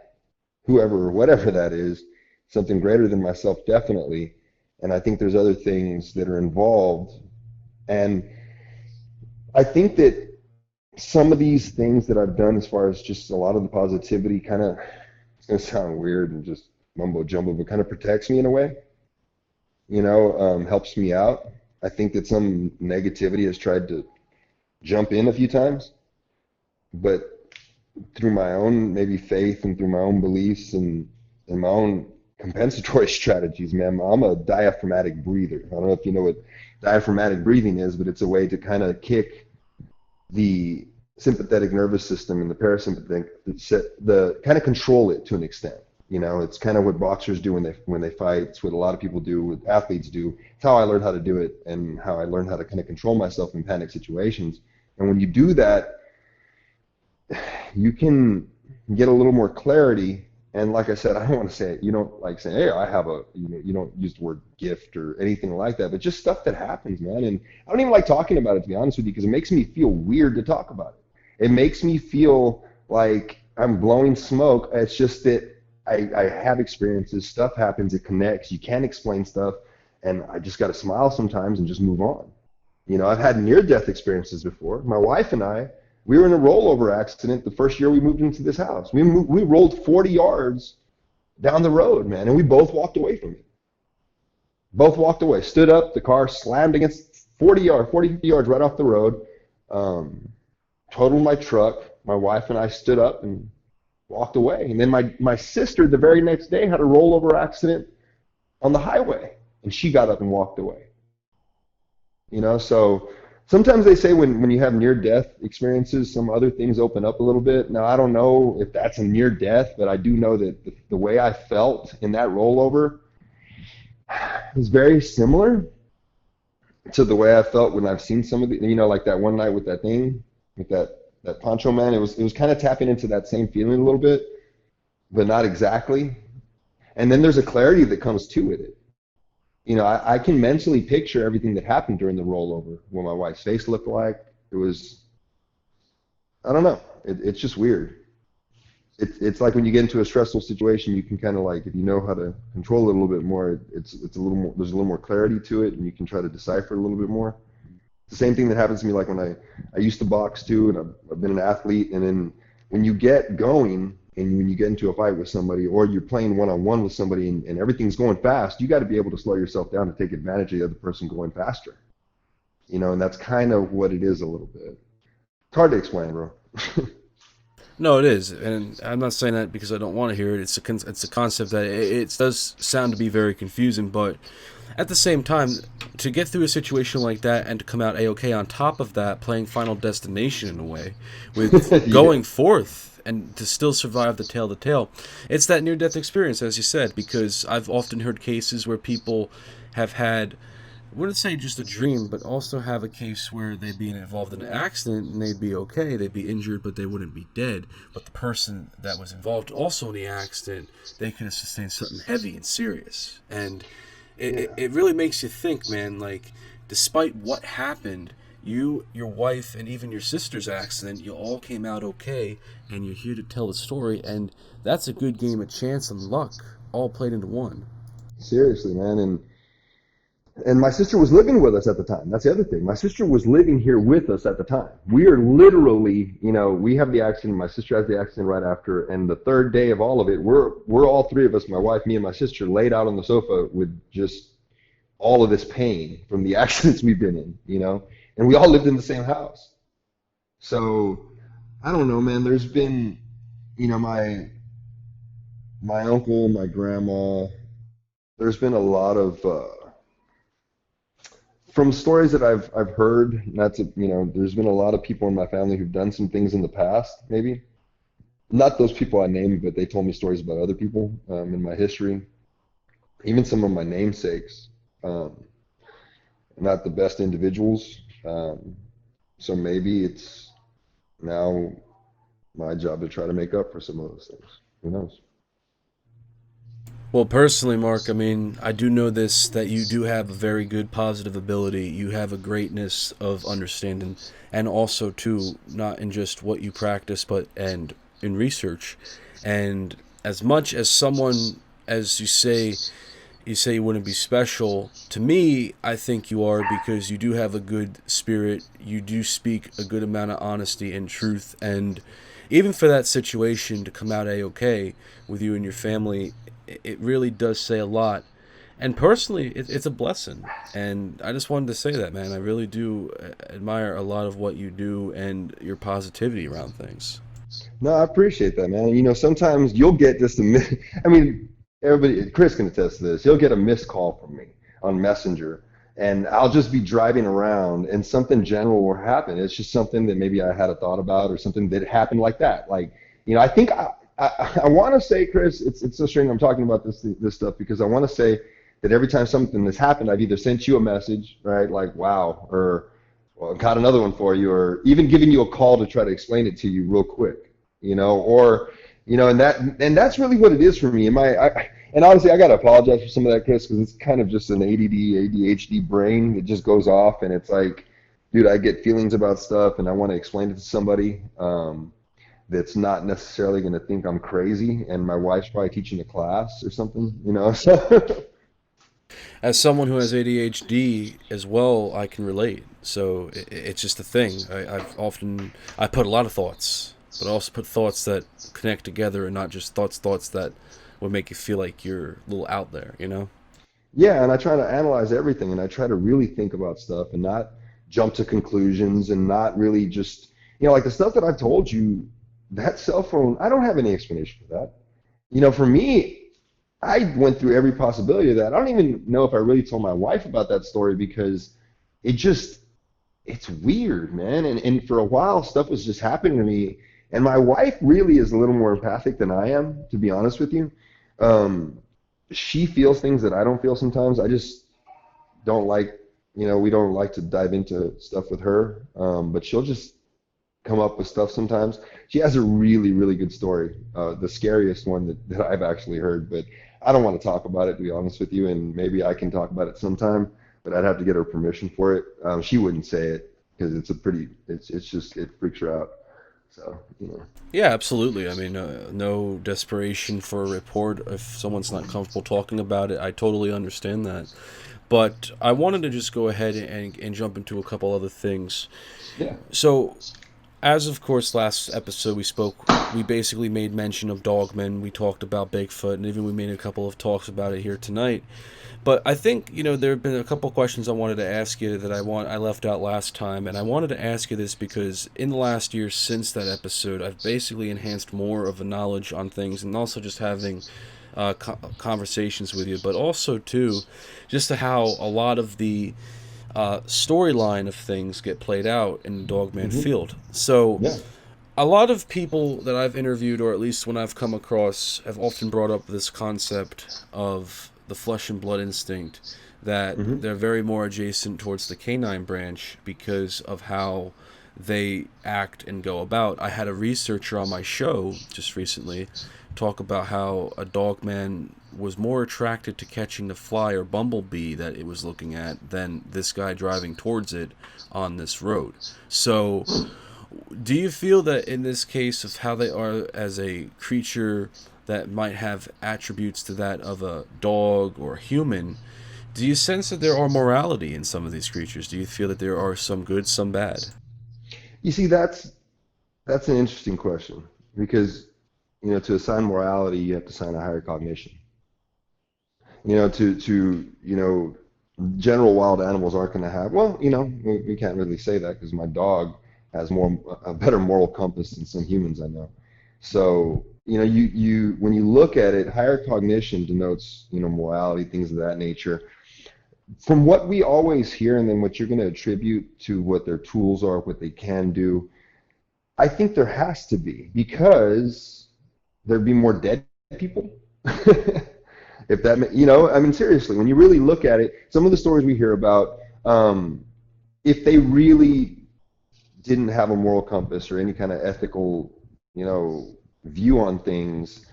whoever, whatever that is, something greater than myself, definitely. And I think there's other things that are involved. And I think that some of these things that I've done, as far as just a lot of the positivity, kind of, it's going to sound weird and just mumbo jumbo, but kind of protects me in a way, you know, helps me out. I think that some negativity has tried to jump in a few times, but through my own maybe faith and through my own beliefs and my own compensatory strategies, man, I'm a diaphragmatic breather. I don't know if you know what diaphragmatic breathing is, but it's a way to kind of kick the sympathetic nervous system and the parasympathetic, the kind of control it to an extent. You know, it's kind of what boxers do when they fight. It's what a lot of people do, what athletes do. It's how I learned how to do it, and how I learned how to kind of control myself in panic situations. And when you do that, you can get a little more clarity. And like I said, I don't want to say it. You don't like saying, hey, I have a, you know, you don't use the word gift or anything like that, but just stuff that happens, man. And I don't even like talking about it, to be honest with you, because it makes me feel weird to talk about it. It makes me feel like I'm blowing smoke. It's just that I have experiences, stuff happens, it connects, you can't explain stuff, and I just got to smile sometimes and just move on. You know, I've had near-death experiences before. My wife and I, we were in a rollover accident the first year we moved into this house. We rolled 40 yards down the road, man, and we both walked away from it. Both walked away, stood up, the car slammed against 50 yards right off the road, totaled my truck. My wife and I stood up and walked away. And then my sister, the very next day, had a rollover accident on the highway and she got up and walked away. So sometimes they say when you have near-death experiences, some other things open up a little bit. Now, I don't know if that's a near-death, but I do know that the way I felt in that rollover is very similar to the way I felt when I've seen some of the, like that one night with that thing, with that Poncho man. It was kind of tapping into that same feeling a little bit, but not exactly. And then there's a clarity that comes to it. I can mentally picture everything that happened during the rollover, what my wife's face looked like. It was, I don't know. It's just weird. It's like when you get into a stressful situation, you can kind of like, if you know how to control it a little bit more, it's a little more, there's a little more clarity to it, and you can try to decipher it a little bit more. It's the same thing that happens to me like when I used to box too, and I've been an athlete, and then when you get going, and when you get into a fight with somebody, or you're playing one-on-one with somebody, and everything's going fast, you got to be able to slow yourself down to take advantage of the other person going faster. And that's kind of what it is a little bit. It's hard to explain, bro. No, it is, and I'm not saying that because I don't want to hear it. It's a concept that it does sound to be very confusing, but at the same time, to get through a situation like that and to come out A-OK on top of that, playing Final Destination in a way, with Yeah. going forth and to still survive the tale, it's that near-death experience, as you said, because I've often heard cases where people have had, I wouldn't say just a dream, but also have a case where they'd be involved in an accident and they'd be okay, they'd be injured, but they wouldn't be dead. But the person that was involved also in the accident, they could have sustained something heavy and serious. And it really makes you think, man, like, despite what happened, you, your wife, and even your sister's accident, you all came out okay, and you're here to tell the story, and that's a good game of chance and luck, all played into one. Seriously, man. And my sister was living with us at the time. That's the other thing. My sister was living here with us at the time. We are literally, we have the accident. My sister has the accident right after. And the third day of all of it, we're all three of us, my wife, me, and my sister, laid out on the sofa with just all of this pain from the accidents we've been in, And we all lived in the same house. So, I don't know, man. There's been, my uncle, my grandma, there's been a lot of... from stories that I've heard, there's been a lot of people in my family who've done some things in the past, maybe. Not those people I named, but they told me stories about other people in my history. Even some of my namesakes, not the best individuals. So maybe it's now my job to try to make up for some of those things. Who knows? Well, personally, Mark, I do know this, that you do have a very good positive ability. You have a greatness of understanding, and also, too, not in just what you practice, but and in research. And as much as someone, as you say you wouldn't be special, to me, I think you are, because you do have a good spirit. You do speak a good amount of honesty and truth, and even for that situation to come out A-OK with you and your family, it really does say a lot. And personally, it's a blessing. And I just wanted to say that, man. I really do admire a lot of what you do and your positivity around things. No, I appreciate that, man. Sometimes you'll get just everybody, Chris can attest to this. He'll get a missed call from me on Messenger, and I'll just be driving around, and something general will happen. It's just something that maybe I had a thought about, or something that happened like that. Like, I think I want to say, Chris, it's so strange I'm talking about this stuff, because I want to say that every time something has happened, I've either sent you a message, right, like, wow, or, well, got another one for you, or even giving you a call to try to explain it to you real quick, or, and that's really what it is for me. And honestly, I got to apologize for some of that, Chris, because it's kind of just an ADD, ADHD brain that just goes off, and it's like, dude, I get feelings about stuff, and I want to explain it to somebody, that's not necessarily going to think I'm crazy, and my wife's probably teaching a class or something, So. As someone who has ADHD as well, I can relate. So it's just a thing. I put a lot of thoughts, but I also put thoughts that connect together, and not just thoughts that would make you feel like you're a little out there, Yeah, and I try to analyze everything, and I try to really think about stuff and not jump to conclusions, and not really just, like the stuff that I've told you. That cell phone, I don't have any explanation for that. For me, I went through every possibility of that. I don't even know if I really told my wife about that story because it just, it's weird, man. And for a while, stuff was just happening to me. And my wife really is a little more empathic than I am, to be honest with you. Um, she feels things that I don't feel sometimes. I just don't like, we don't like to dive into stuff with her. But she'll just come up with stuff sometimes. She has a really, really good story, the scariest one that I've actually heard. But I don't want to talk about it, to be honest with you. And maybe I can talk about it sometime, but I'd have to get her permission for it. She wouldn't say it because it's just, it freaks her out. So, Yeah, absolutely. I mean, no desperation for a report if someone's not comfortable talking about it. I totally understand that. But I wanted to just go ahead and jump into a couple other things. Yeah. So, as of course, last episode we basically made mention of Dogman. We talked about Bigfoot, and even we made a couple of talks about it here tonight. But I think, there have been a couple questions I wanted to ask you that I left out last time, and I wanted to ask you this because in the last year since that episode, I've basically enhanced more of a knowledge on things, and also just having conversations with you, but also too, just to how a lot of the storyline of things get played out in the Dogman field. So. Yeah. A lot of people that I've interviewed, or at least when I've come across, have often brought up this concept of the flesh and blood instinct, that they're very more adjacent towards the canine branch because of how they act and go about. I had a researcher on my show just recently talk about how a Dogman was more attracted to catching the fly or bumblebee that it was looking at than this guy driving towards it on this road. So do you feel that in this case of how they are as a creature that might have attributes to that of a dog or a human, do you sense that there are morality in some of these creatures? Do you feel that there are some good, some bad? You see, that's an interesting question because, to assign morality, you have to assign a higher cognition. General wild animals aren't going to have, well, we can't really say that because my dog has a better moral compass than some humans I know. So, you when you look at it, higher cognition denotes, morality, things of that nature. From what we always hear and then what you're going to attribute to what their tools are, what they can do, I think there has to be, because there'd be more dead people. If that, I mean, seriously, when you really look at it, some of the stories we hear about, if they really didn't have a moral compass or any kind of ethical, view on things,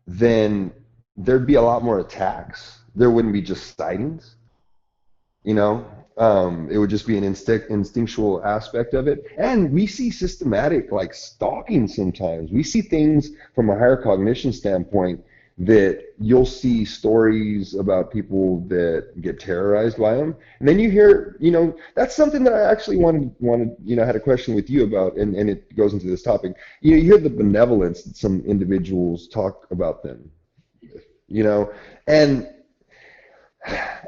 then there'd be a lot more attacks. There wouldn't be just sightings, it would just be an instinctual aspect of it. And we see systematic, stalking sometimes. We see things from a higher cognition standpoint that you'll see stories about people that get terrorized by them. And then you hear, that's something that I actually wanted, had a question with you about, and it goes into this topic. You hear the benevolence that some individuals talk about them, and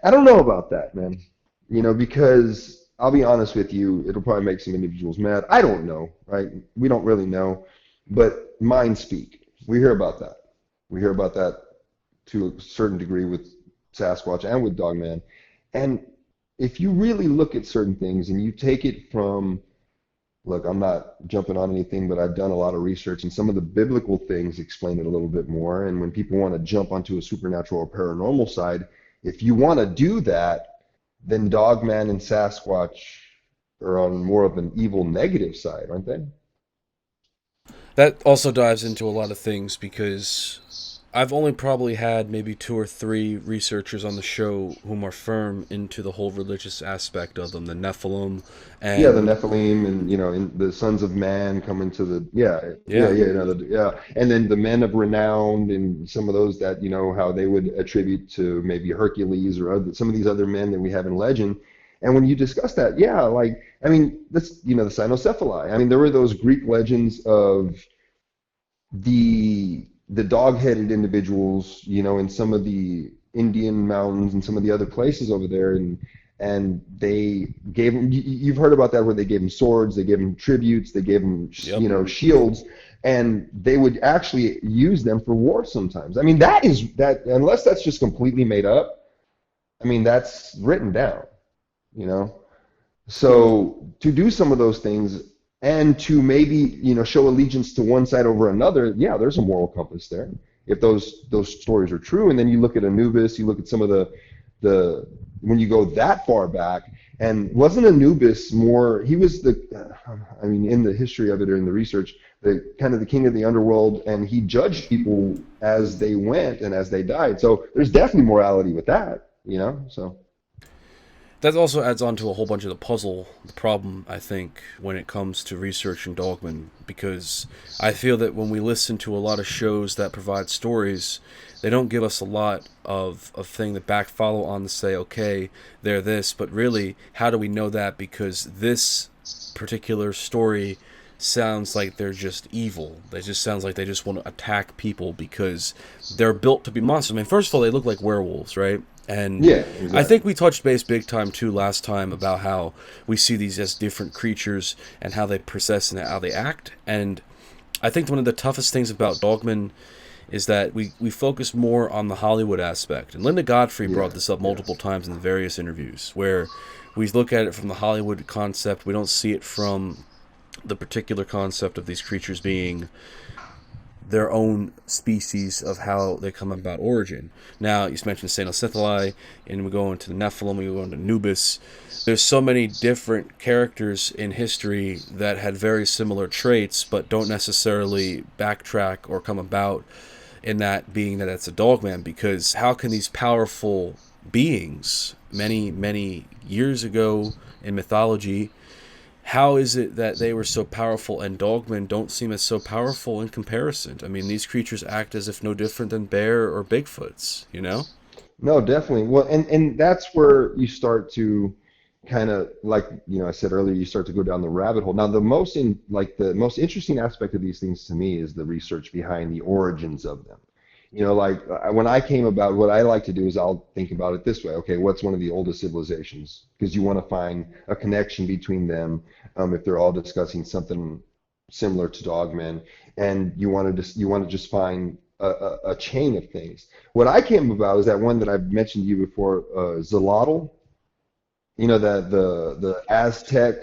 I don't know about that, man, because I'll be honest with you, it'll probably make some individuals mad. I don't know, right? We don't really know, but minds speak. We hear about that. We hear about that to a certain degree with Sasquatch and with Dogman. And if you really look at certain things and you take it from, look, I'm not jumping on anything, but I've done a lot of research, and some of the biblical things explain it a little bit more. And when people want to jump onto a supernatural or paranormal side, if you want to do that, then Dogman and Sasquatch are on more of an evil negative side, aren't they? That also dives into a lot of things because I've only probably had maybe 2 or 3 researchers on the show whom are firm into the whole religious aspect of them, the Nephilim, and the Nephilim, and in the sons of man coming to the and then the men of renown, and some of those that how they would attribute to maybe Hercules or some of these other men that we have in legend. And when you discuss that, that's the cynocephali. I mean, there were those Greek legends of the dog-headed individuals, in some of the Indian mountains and some of the other places over there, and and they gave them. You've heard about that, where they gave them swords, they gave them tributes, they gave them, Yep. shields, and they would actually use them for war sometimes. I mean, that unless that's just completely made up. I mean, that's written down, you know. So to do some of those things and to maybe, show allegiance to one side over another, yeah, there's a moral compass there. If those stories are true, and then you look at Anubis, you look at some of the when you go that far back, and wasn't Anubis more? He was in the history of it or in the research, the kind of the king of the underworld, and he judged people as they went and as they died. So there's definitely morality with that, So. That also adds on to a whole bunch of the problem, I think, when it comes to researching Dogman, because I feel that when we listen to a lot of shows that provide stories, they don't give us a lot of thing to back follow on to say, okay, they're this, but really, how do we know that? Because this particular story sounds like they're just evil. It just sounds like they just want to attack people because they're built to be monsters. I mean, first of all, they look like werewolves, right? And yeah, exactly. I think we touched base big time too last time about how we see these as different creatures and how they possess and how they act. And I think one of the toughest things about Dogman is that we focus more on the Hollywood aspect. And Linda Godfrey brought this up multiple times in the various interviews, where we look at it from the Hollywood concept. We don't see it from the particular concept of these creatures being their own species of how they come about origin. Now, you mentioned Senocythali, and we go into the Nephilim, we go into Anubis. There's so many different characters in history that had very similar traits, but don't necessarily backtrack or come about in that being that it's a Dogman, because how can these powerful beings, many, many years ago in mythology, how is it that they were so powerful and Dogmen don't seem as so powerful in comparison? I mean, these creatures act as if no different than bear or Bigfoots, No, definitely. Well, and that's where you start to kind of, like, I said earlier, you start to go down the rabbit hole. Now, the most interesting aspect of these things to me is the research behind the origins of them. When I came about, what I like to do is I'll think about it this way. Okay, what's one of the oldest civilizations? Because you want to find a connection between them, if they're all discussing something similar to Dogmen, and you want to just find a chain of things. What I came about is that one that I've mentioned to you before, Xolotl. The Aztec,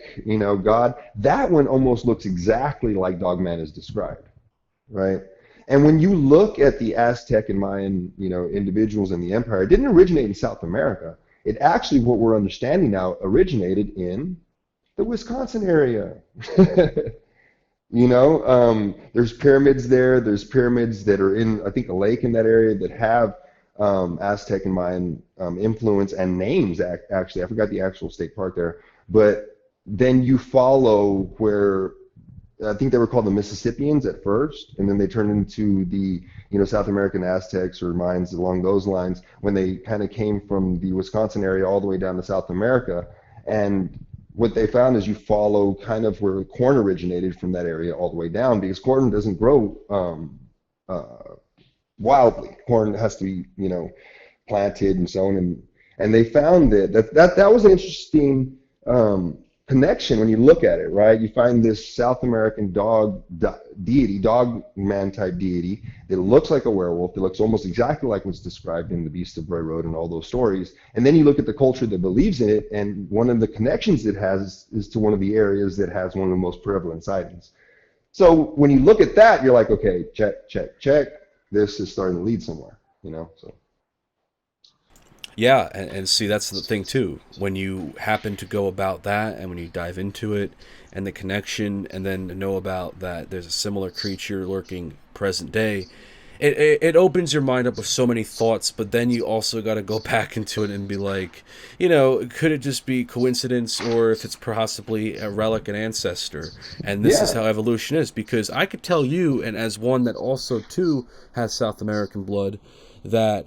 god. That one almost looks exactly like Dogman is described, right? And when you look at the Aztec and Mayan, individuals in the empire, it didn't originate in South America. It actually, what we're understanding now, originated in the Wisconsin area. There's pyramids there. There's pyramids that are in, I think, a lake in that area that have Aztec and Mayan influence and names. Actually, I forgot the actual state park there. But then you follow where, I think they were called the Mississippians at first, and then they turned into the South American Aztecs or Mayans along those lines when they kind of came from the Wisconsin area all the way down to South America. And what they found is you follow kind of where corn originated from that area all the way down, because corn doesn't grow wildly. Corn has to be planted and so on, and they found that was an interesting connection when you look at it, right? You find this South American deity, dogman type deity, that looks like a werewolf, that looks almost exactly like what's described in the Beast of Bray Road and all those stories. And then you look at the culture that believes in it, and one of the connections it has is to one of the areas that has one of the most prevalent sightings. So when you look at that, you're like, okay, check, check, check. This is starting to lead somewhere, so. Yeah, and see, that's the thing too. When you happen to go about that, and when you dive into it, and the connection, and then know about that there's a similar creature lurking present day, it opens your mind up with so many thoughts. But then you also got to go back into it and be like, could it just be coincidence, or if it's possibly a relic, an ancestor? And this is how evolution is, because I could tell you, and as one that also too has South American blood, that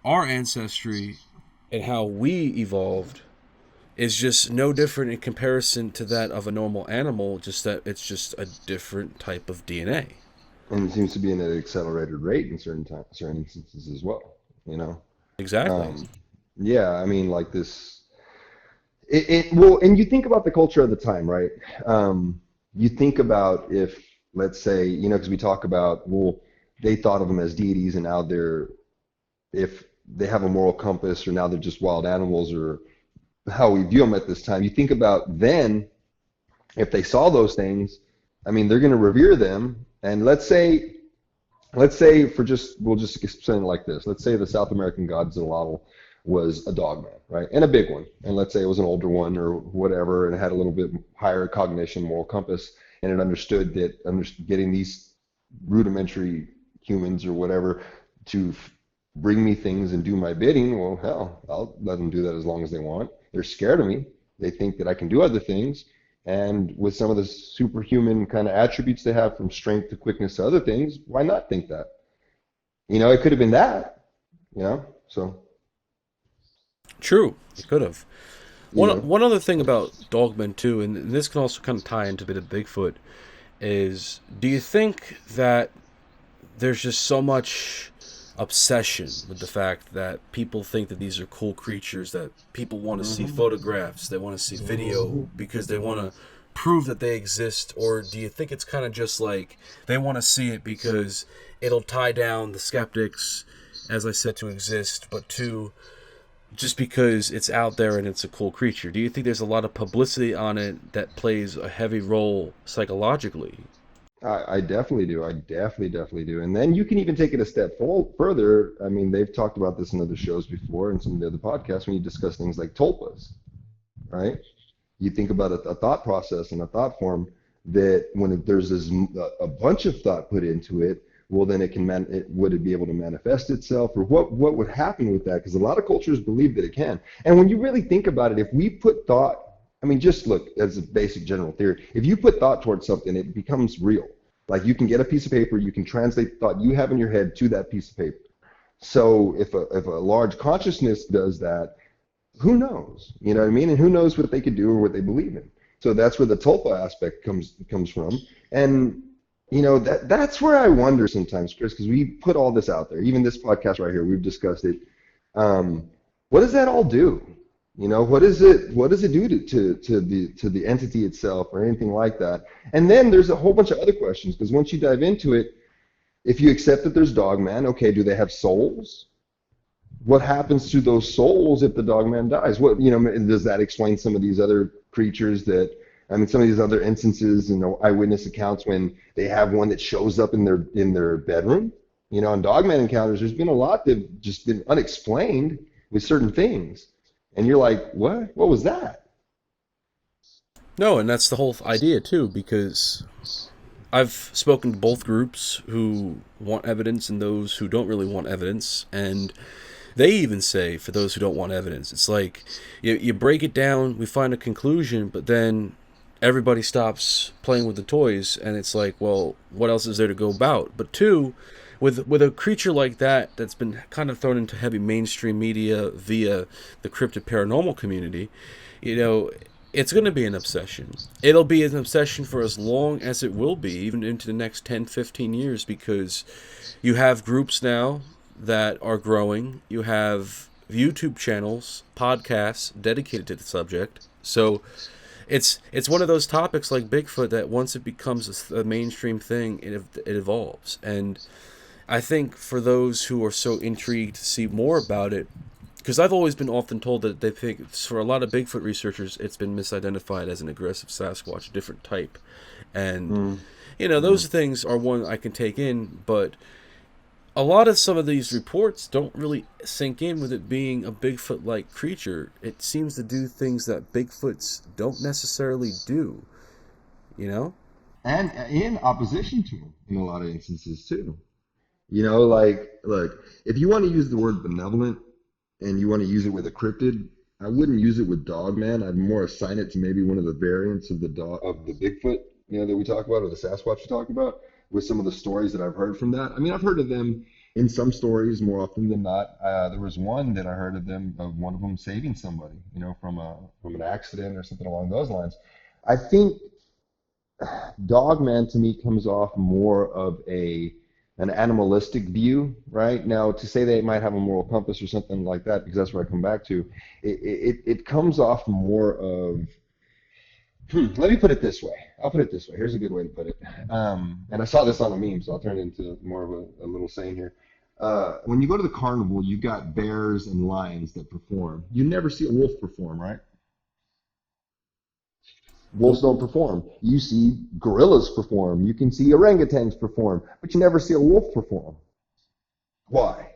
our ancestry and how we evolved is just no different in comparison to that of a normal animal, just that it's just a different type of DNA. And it seems to be in an accelerated rate in certain instances as well, Exactly. Yeah, I mean, like this, Well, and you think about the culture of the time, right? You think about if, let's say, because we talk about, well, they thought of them as deities, and now if they have a moral compass, or now they're just wild animals, or how we view them at this time. You think about then, if they saw those things, I mean, they're going to revere them. And let's say we'll just explain it like this. Let's say the South American Godzilla was a dogman, right? And a big one. And let's say it was an older one or whatever, and it had a little bit higher cognition, moral compass, and it understood that getting these rudimentary humans or whatever to bring me things and do my bidding, well, hell, I'll let them do that as long as they want. They're scared of me. They think that I can do other things. And with some of the superhuman kind of attributes they have, from strength to quickness to other things, why not think that? It could have been that, so. True, it could have. You know. One other thing about Dogman too, and this can also kind of tie into a bit of Bigfoot, is do you think that there's just so much obsession with the fact that people think that these are cool creatures, that people want to see photographs, they want to see video because they want to prove that they exist? Or do you think it's kind of just like they want to see it because it'll tie down the skeptics, as I said, to exist, but to just because it's out there and it's a cool creature? Do you think there's a lot of publicity on it that plays a heavy role psychologically? I definitely do. I definitely do. And then you can even take it a step further. I mean, they've talked about this in other shows before and some of the other podcasts when you discuss things like tulpas, right? You think about a thought process and a thought form that when there's a bunch of thought put into it, well, then would it be able to manifest itself, or what would happen with that? Because a lot of cultures believe that it can. And when you really think about it, if we put thought, I mean, just look as a basic general theory. If you put thought towards something, it becomes real. Like, you can get a piece of paper, you can translate the thought you have in your head to that piece of paper. So if a large consciousness does that, who knows? You know what I mean? And who knows what they could do or what they believe in? So that's where the tulpa aspect comes from. And that's where I wonder sometimes, Chris, because we put all this out there. Even this podcast right here, we've discussed it. What does that all do? What does it do to the entity itself or anything like that? And then there's a whole bunch of other questions, because once you dive into it, if you accept that there's dogman, okay, do they have souls? What happens to those souls if the dogman dies? Does that explain some of these other creatures some of these other instances in eyewitness accounts when they have one that shows up in their bedroom? On dogman encounters, there's been a lot that have just been unexplained with certain things. And you're like, what? What was that? No, and that's the whole idea too, because I've spoken to both groups who want evidence and those who don't really want evidence, and they even say, for those who don't want evidence, it's like you break it down, we find a conclusion, but then everybody stops playing with the toys, and it's like, well, what else is there to go about? But two, with a creature like that that's been kind of thrown into heavy mainstream media via the cryptid paranormal community, it's going to be an obsession. It'll be an obsession for as long as it will be, even into the next 10, 15 years, because you have groups now that are growing. You have YouTube channels, podcasts dedicated to the subject. So it's one of those topics like Bigfoot that once it becomes a mainstream thing, it evolves. And I think for those who are so intrigued to see more about it, because I've always been often told that they think, for a lot of Bigfoot researchers, it's been misidentified as an aggressive Sasquatch, a different type. And, those things are one I can take in, but a lot of some of these reports don't really sink in with it being a Bigfoot-like creature. It seems to do things that Bigfoots don't necessarily do, And in opposition to them in a lot of instances, too. Look, if you want to use the word benevolent and you want to use it with a cryptid, I wouldn't use it with dogman. I'd more assign it to maybe one of the variants of the Bigfoot, that we talk about, or the Sasquatch we talk about, with some of the stories that I've heard from that. I mean, I've heard of them in some stories more often than not. There was one that I heard of one of them saving somebody, from an accident or something along those lines. I think dogman to me comes off more of an animalistic view, right? Now, to say they might have a moral compass or something like that, because that's what I come back to, it comes off more of, let me put it this way. I'll put it this way. Here's a good way to put it. And I saw this on a meme, so I'll turn it into more of a little saying here. When you go to the carnival, you got bears and lions that perform. You never see a wolf perform, right? Wolves don't perform. You see gorillas perform. You can see orangutans perform, but you never see a wolf perform. Why?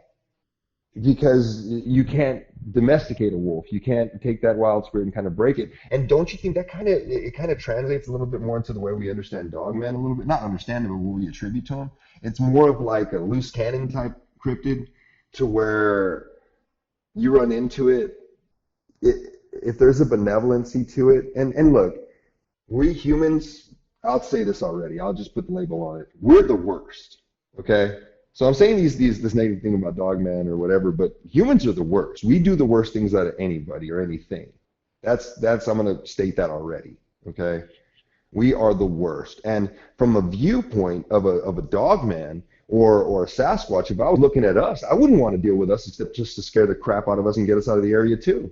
Because you can't domesticate a wolf. You can't take that wild spirit and kind of break it. And don't you think that kind of translates a little bit more into the way we understand Dogman a little bit? Not understand it, but what we attribute to him. It's more of like a loose cannon type cryptid, to where you run into it, if there's a benevolency to it. And look, we humans, I'll say this already, I'll just put the label on it. We're the worst, okay? So I'm saying this negative thing about Dogman or whatever, but humans are the worst. We do the worst things out of anybody or anything. That's I'm going to state that already, okay? We are the worst. And from a viewpoint of a Dogman or a Sasquatch, if I was looking at us, I wouldn't want to deal with us except just to scare the crap out of us and get us out of the area too,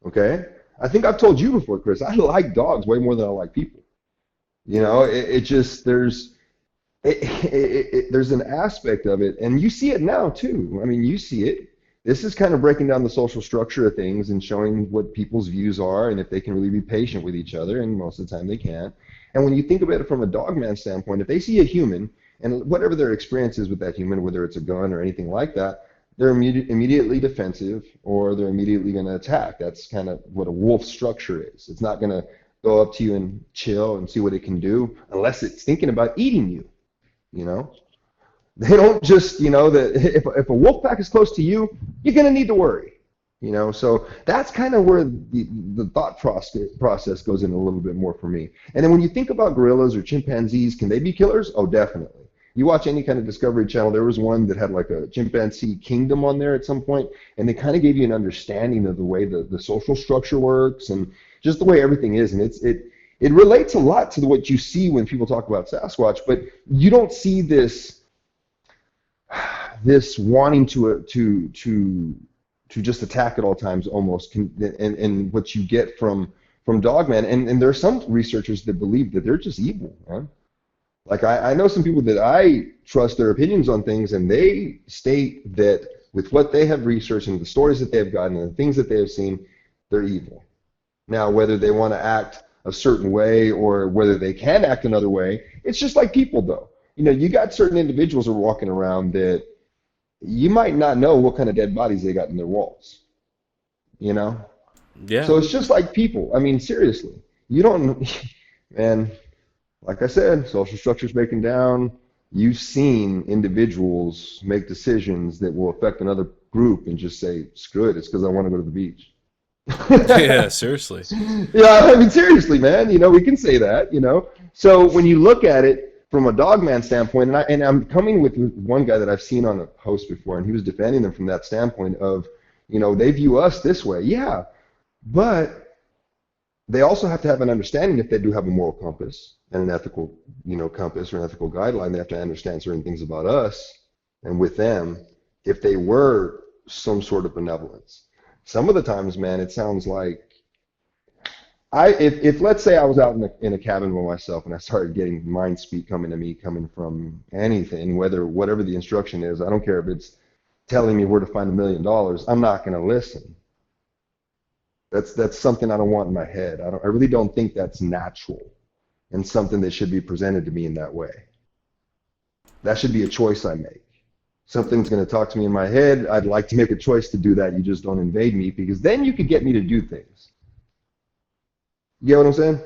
okay? I think I've told you before, Chris, I like dogs way more than I like people. You know, there's an aspect of it, and you see it now too. I mean, you see it. This is kind of breaking down the social structure of things and showing what people's views are and if they can really be patient with each other, and most of the time they can't. And when you think about it from a Dogman standpoint, if they see a human, and whatever their experience is with that human, whether it's a gun or anything like that, they're immediately defensive, or they're immediately going to attack. That's kind of what a wolf structure is. It's not going to go up to you and chill and see what it can do unless it's thinking about eating you, you know? They don't just, you know, that if a wolf pack is close to you, you're going to need to worry, you know? So that's kind of where the thought process goes in a little bit more for me. And then when you think about gorillas or chimpanzees, can they be killers? Oh, definitely. You watch any kind of Discovery Channel, there was one that had like a chimpanzee kingdom on there at some point, and they kind of gave you an understanding of the way the social structure works and just the way everything is. And it relates a lot to what you see when people talk about Sasquatch, but you don't see this wanting to just attack at all times almost, and what you get from Dogman. And there are some researchers that believe that they're just evil, man. Like, I know some people that I trust their opinions on things, and they state that with what they have researched and the stories that they have gotten and the things that they have seen, they're evil. Now, whether they want to act a certain way or whether they can act another way, it's just like people, though. You know, you got certain individuals who are walking around that you might not know what kind of dead bodies they got in their walls, you know? Yeah. So it's just like people. I mean, seriously. You don't, man. Like I said, social structure's breaking down. You've seen individuals make decisions that will affect another group and just say, screw it, it's because I want to go to the beach. Yeah, seriously. Yeah, I mean, seriously, man. You know, we can say that, you know. So when you look at it from a Dogman standpoint, and I'm coming with one guy that I've seen on a post before, and he was defending them from that standpoint of, you know, they view us this way. Yeah, but they also have to have an understanding if they do have a moral compass and an ethical, you know, compass or an ethical guideline. They have to understand certain things about us and with them if they were some sort of benevolence. Some of the times, man, it sounds like if let's say I was out in a cabin by myself and I started getting mind speak coming to me, coming from anything, whatever the instruction is, I don't care if it's telling me where to find $1 million, I'm not going to listen. That's something I don't want in my head. I really don't think that's natural and something that should be presented to me in that way. That should be a choice I make. Something's going to talk to me in my head. I'd like to make a choice to do that. You just don't invade me, because then you could get me to do things. You get what I'm saying?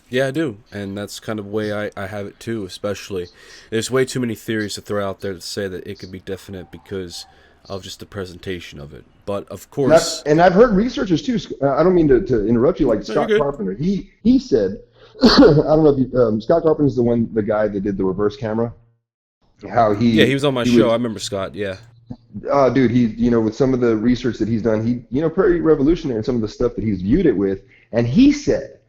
Yeah, I do. And that's kind of the way I have it too, especially. There's way too many theories to throw out there to say that it could be definite because of just the presentation of it. But of course... And I've heard researchers too, I don't mean to interrupt you, like Scott Carpenter. He said, I don't know if you, Scott Carpenter's the guy that did the reverse camera. He was on my show. I remember Scott, yeah. Dude, he, you know, with some of the research that he's done, he, you know, pretty revolutionary in some of the stuff that he's viewed it with. And he said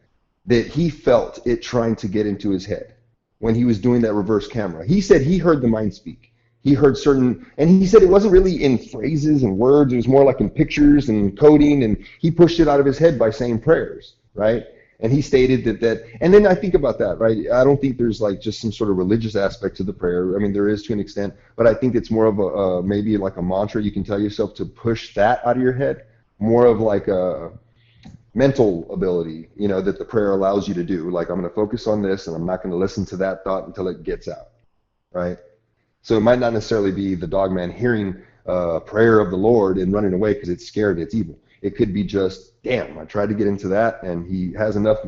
that he felt it trying to get into his head. when he was doing that reverse camera. He said he heard the mind speak. He heard certain, and he said it wasn't really in phrases and words. It was more like in pictures and coding, and he pushed it out of his head by saying prayers, right? And he stated that, and then I think about that, right? I don't think there's like just some sort of religious aspect to the prayer. I mean, there is to an extent, but I think it's more of a maybe like a mantra you can tell yourself to push that out of your head, more of like a mental ability, you know, that the prayer allows you to do. Like, I'm going to focus on this, and I'm not going to listen to that thought until it gets out, right? So it might not necessarily be the Dogman hearing prayer of the Lord and running away because it's scared, it's evil. It could be just, damn, I tried to get into that, and he has enough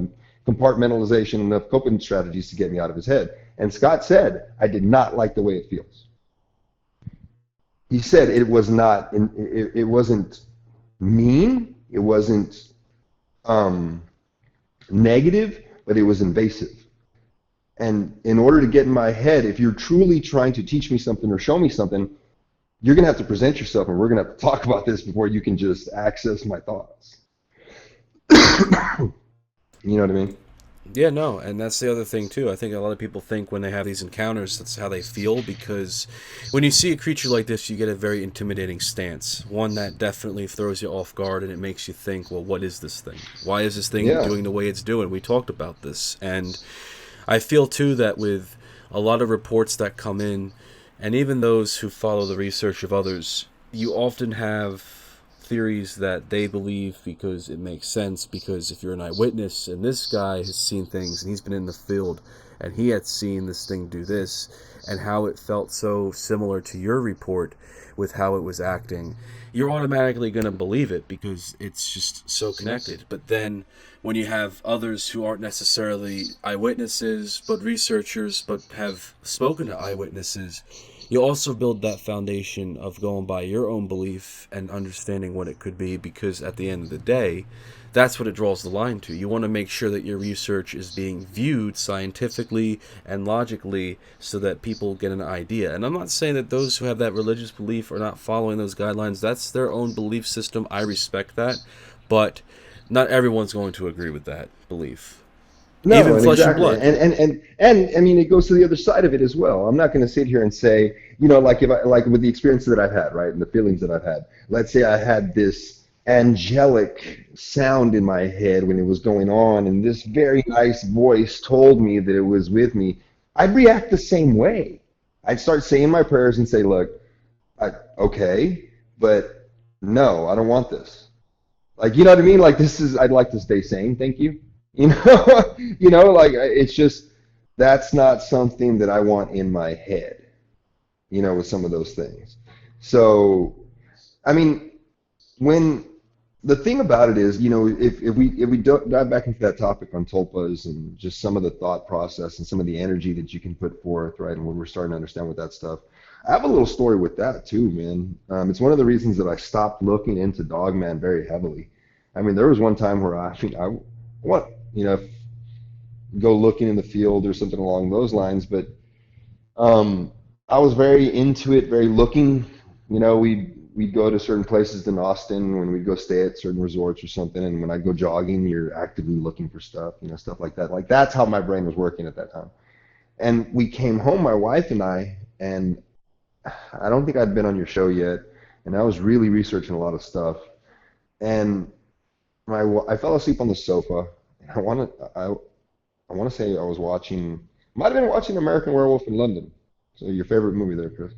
compartmentalization, enough coping strategies to get me out of his head. And Scott said, I did not like the way it feels. He said it was not, it wasn't mean, it wasn't negative, but it was invasive. And in order to get in my head, if you're truly trying to teach me something or show me something, you're going to have to present yourself, and we're going to have to talk about this before you can just access my thoughts. You know what I mean? Yeah, no, and that's the other thing, too. I think a lot of people think when they have these encounters, that's how they feel, because when you see a creature like this, you get a very intimidating stance. One that definitely throws you off guard, and it makes you think, well, what is this thing? Why is this thing doing the way it's doing? We talked about this, and I feel, too, that with a lot of reports that come in, and even those who follow the research of others, you often have theories that they believe because it makes sense, because if you're an eyewitness and this guy has seen things and he's been in the field and he had seen this thing do this and how it felt so similar to your report with how it was acting, you're automatically going to believe it because it's just so connected. But then when you have others who aren't necessarily eyewitnesses but researchers but have spoken to eyewitnesses, you also build that foundation of going by your own belief and understanding what it could be, because at the end of the day, that's what it draws the line to. You want to make sure that your research is being viewed scientifically and logically so that people get an idea. And I'm not saying that those who have that religious belief are not following those guidelines. That's their own belief system. I respect that. But not everyone's going to agree with that belief. No, even flesh exactly. and blood. And I mean, it goes to the other side of it as well. I'm not going to sit here and say, you know, like with the experience that I've had, right, and the feelings that I've had. Let's say I had this angelic sound in my head when it was going on, and this very nice voice told me that it was with me. I'd react the same way. I'd start saying my prayers and say, look, okay, but no, I don't want this. Like, you know what I mean? Like, I'd like to stay sane, thank you. You know, like, it's just, that's not something that I want in my head, you know, with some of those things. So, I mean, when the thing about it is, you know, if we dive back into that topic on tulpas and just some of the thought process and some of the energy that you can put forth, right, and when we're starting to understand with that stuff, I have a little story with that too, man. It's one of the reasons that I stopped looking into Dogman very heavily. I mean, there was one time where I want, you know, go looking in the field or something along those lines, but I was very into it, very looking. You know, we'd go to certain places in Austin when we'd go stay at certain resorts or something, and when I'd go jogging, you're actively looking for stuff, you know, stuff like that. Like, that's how my brain was working at that time. And we came home, my wife and I don't think I'd been on your show yet, and I was really researching a lot of stuff, and I fell asleep on the sofa. I want to say I was might have been watching American Werewolf in London. So your favorite movie there, Chris.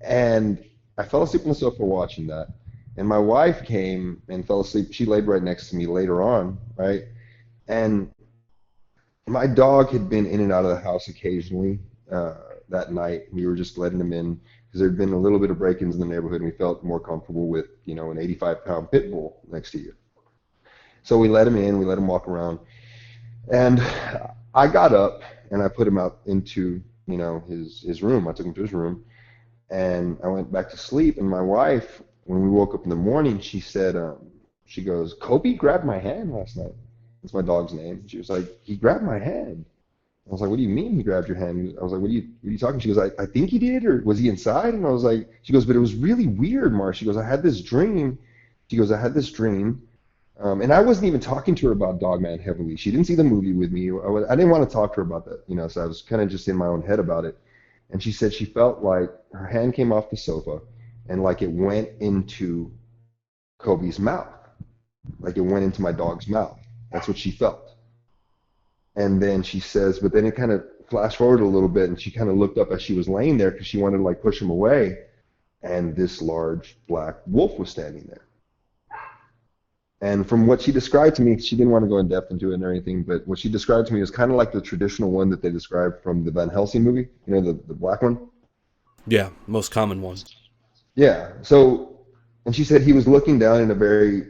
And I fell asleep on the sofa watching that. And my wife came and fell asleep. She laid right next to me later on, right? And my dog had been in and out of the house occasionally that night. We were just letting him in because there had been a little bit of break-ins in the neighborhood, and we felt more comfortable with, you know, an 85-pound pit bull next to you. So we let him in, we let him walk around. And I got up and I put him out into, you know, his room. I took him to his room and I went back to sleep. And my wife, when we woke up in the morning, she said, she goes, Kobe grabbed my hand last night. That's my dog's name. She was like, he grabbed my hand. I was like, what do you mean he grabbed your hand? I was like, what are you talking? She goes, I think he did, or was he inside? And I was like, she goes, but it was really weird, Mark. She goes, I had this dream. She goes, I had this dream. And I wasn't even talking to her about Dogman heavily. She didn't see the movie with me. I didn't want to talk to her about that, so I was kind of just in my own head about it. And she said she felt like her hand came off the sofa and like it went into Kobe's mouth, like it went into my dog's mouth. That's what she felt. And then she says, but then it kind of flashed forward a little bit, and she kind of looked up as she was laying there because she wanted to like push him away, and this large black wolf was standing there. And from what she described to me, she didn't want to go in depth into it or anything, but what she described to me was kind of like the traditional one that they described from the Van Helsing movie, the black one. Yeah, most common one. Yeah. So, and she said he was looking down in a very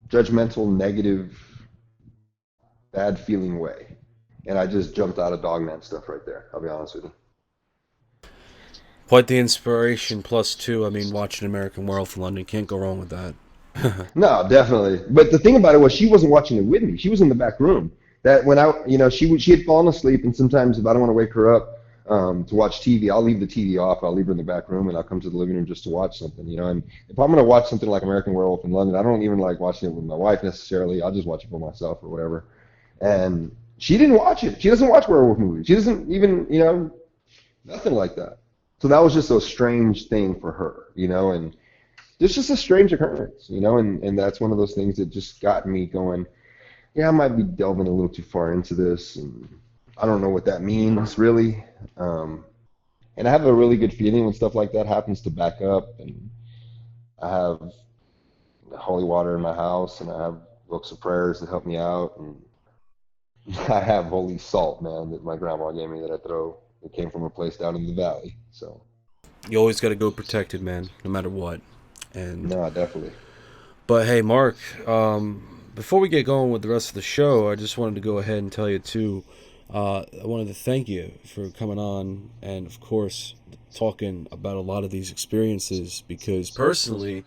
judgmental, negative, bad feeling way. And I just jumped out of Dogman stuff right there, I'll be honest with you. Quite the inspiration, plus two. I mean, watching American Werewolf in London, can't go wrong with that. No, definitely. But the thing about it was she wasn't watching it with me. She was in the back room. That when she had fallen asleep, and sometimes if I don't want to wake her up to watch TV, I'll leave the TV off. I'll leave her in the back room, and I'll come to the living room just to watch something. And if I'm going to watch something like American Werewolf in London, I don't even like watching it with my wife necessarily. I'll just watch it for myself or whatever. And she didn't watch it. She doesn't watch werewolf movies. She doesn't even, nothing like that. So that was just a strange thing for her, and it's just a strange occurrence, and that's one of those things that just got me going, yeah, I might be delving a little too far into this, and I don't know what that means, really. And I have a really good feeling when stuff like that happens to back up, and I have holy water in my house, and I have books of prayers that help me out, and I have holy salt, man, that my grandma gave me that I throw. It came from a place down in the valley, so. You always got to go protected, man, no matter what. And no, definitely. But hey, Mark, before we get going with the rest of the show, I just wanted to go ahead and tell you too. I wanted to thank you for coming on, and of course, talking about a lot of these experiences. Because personally,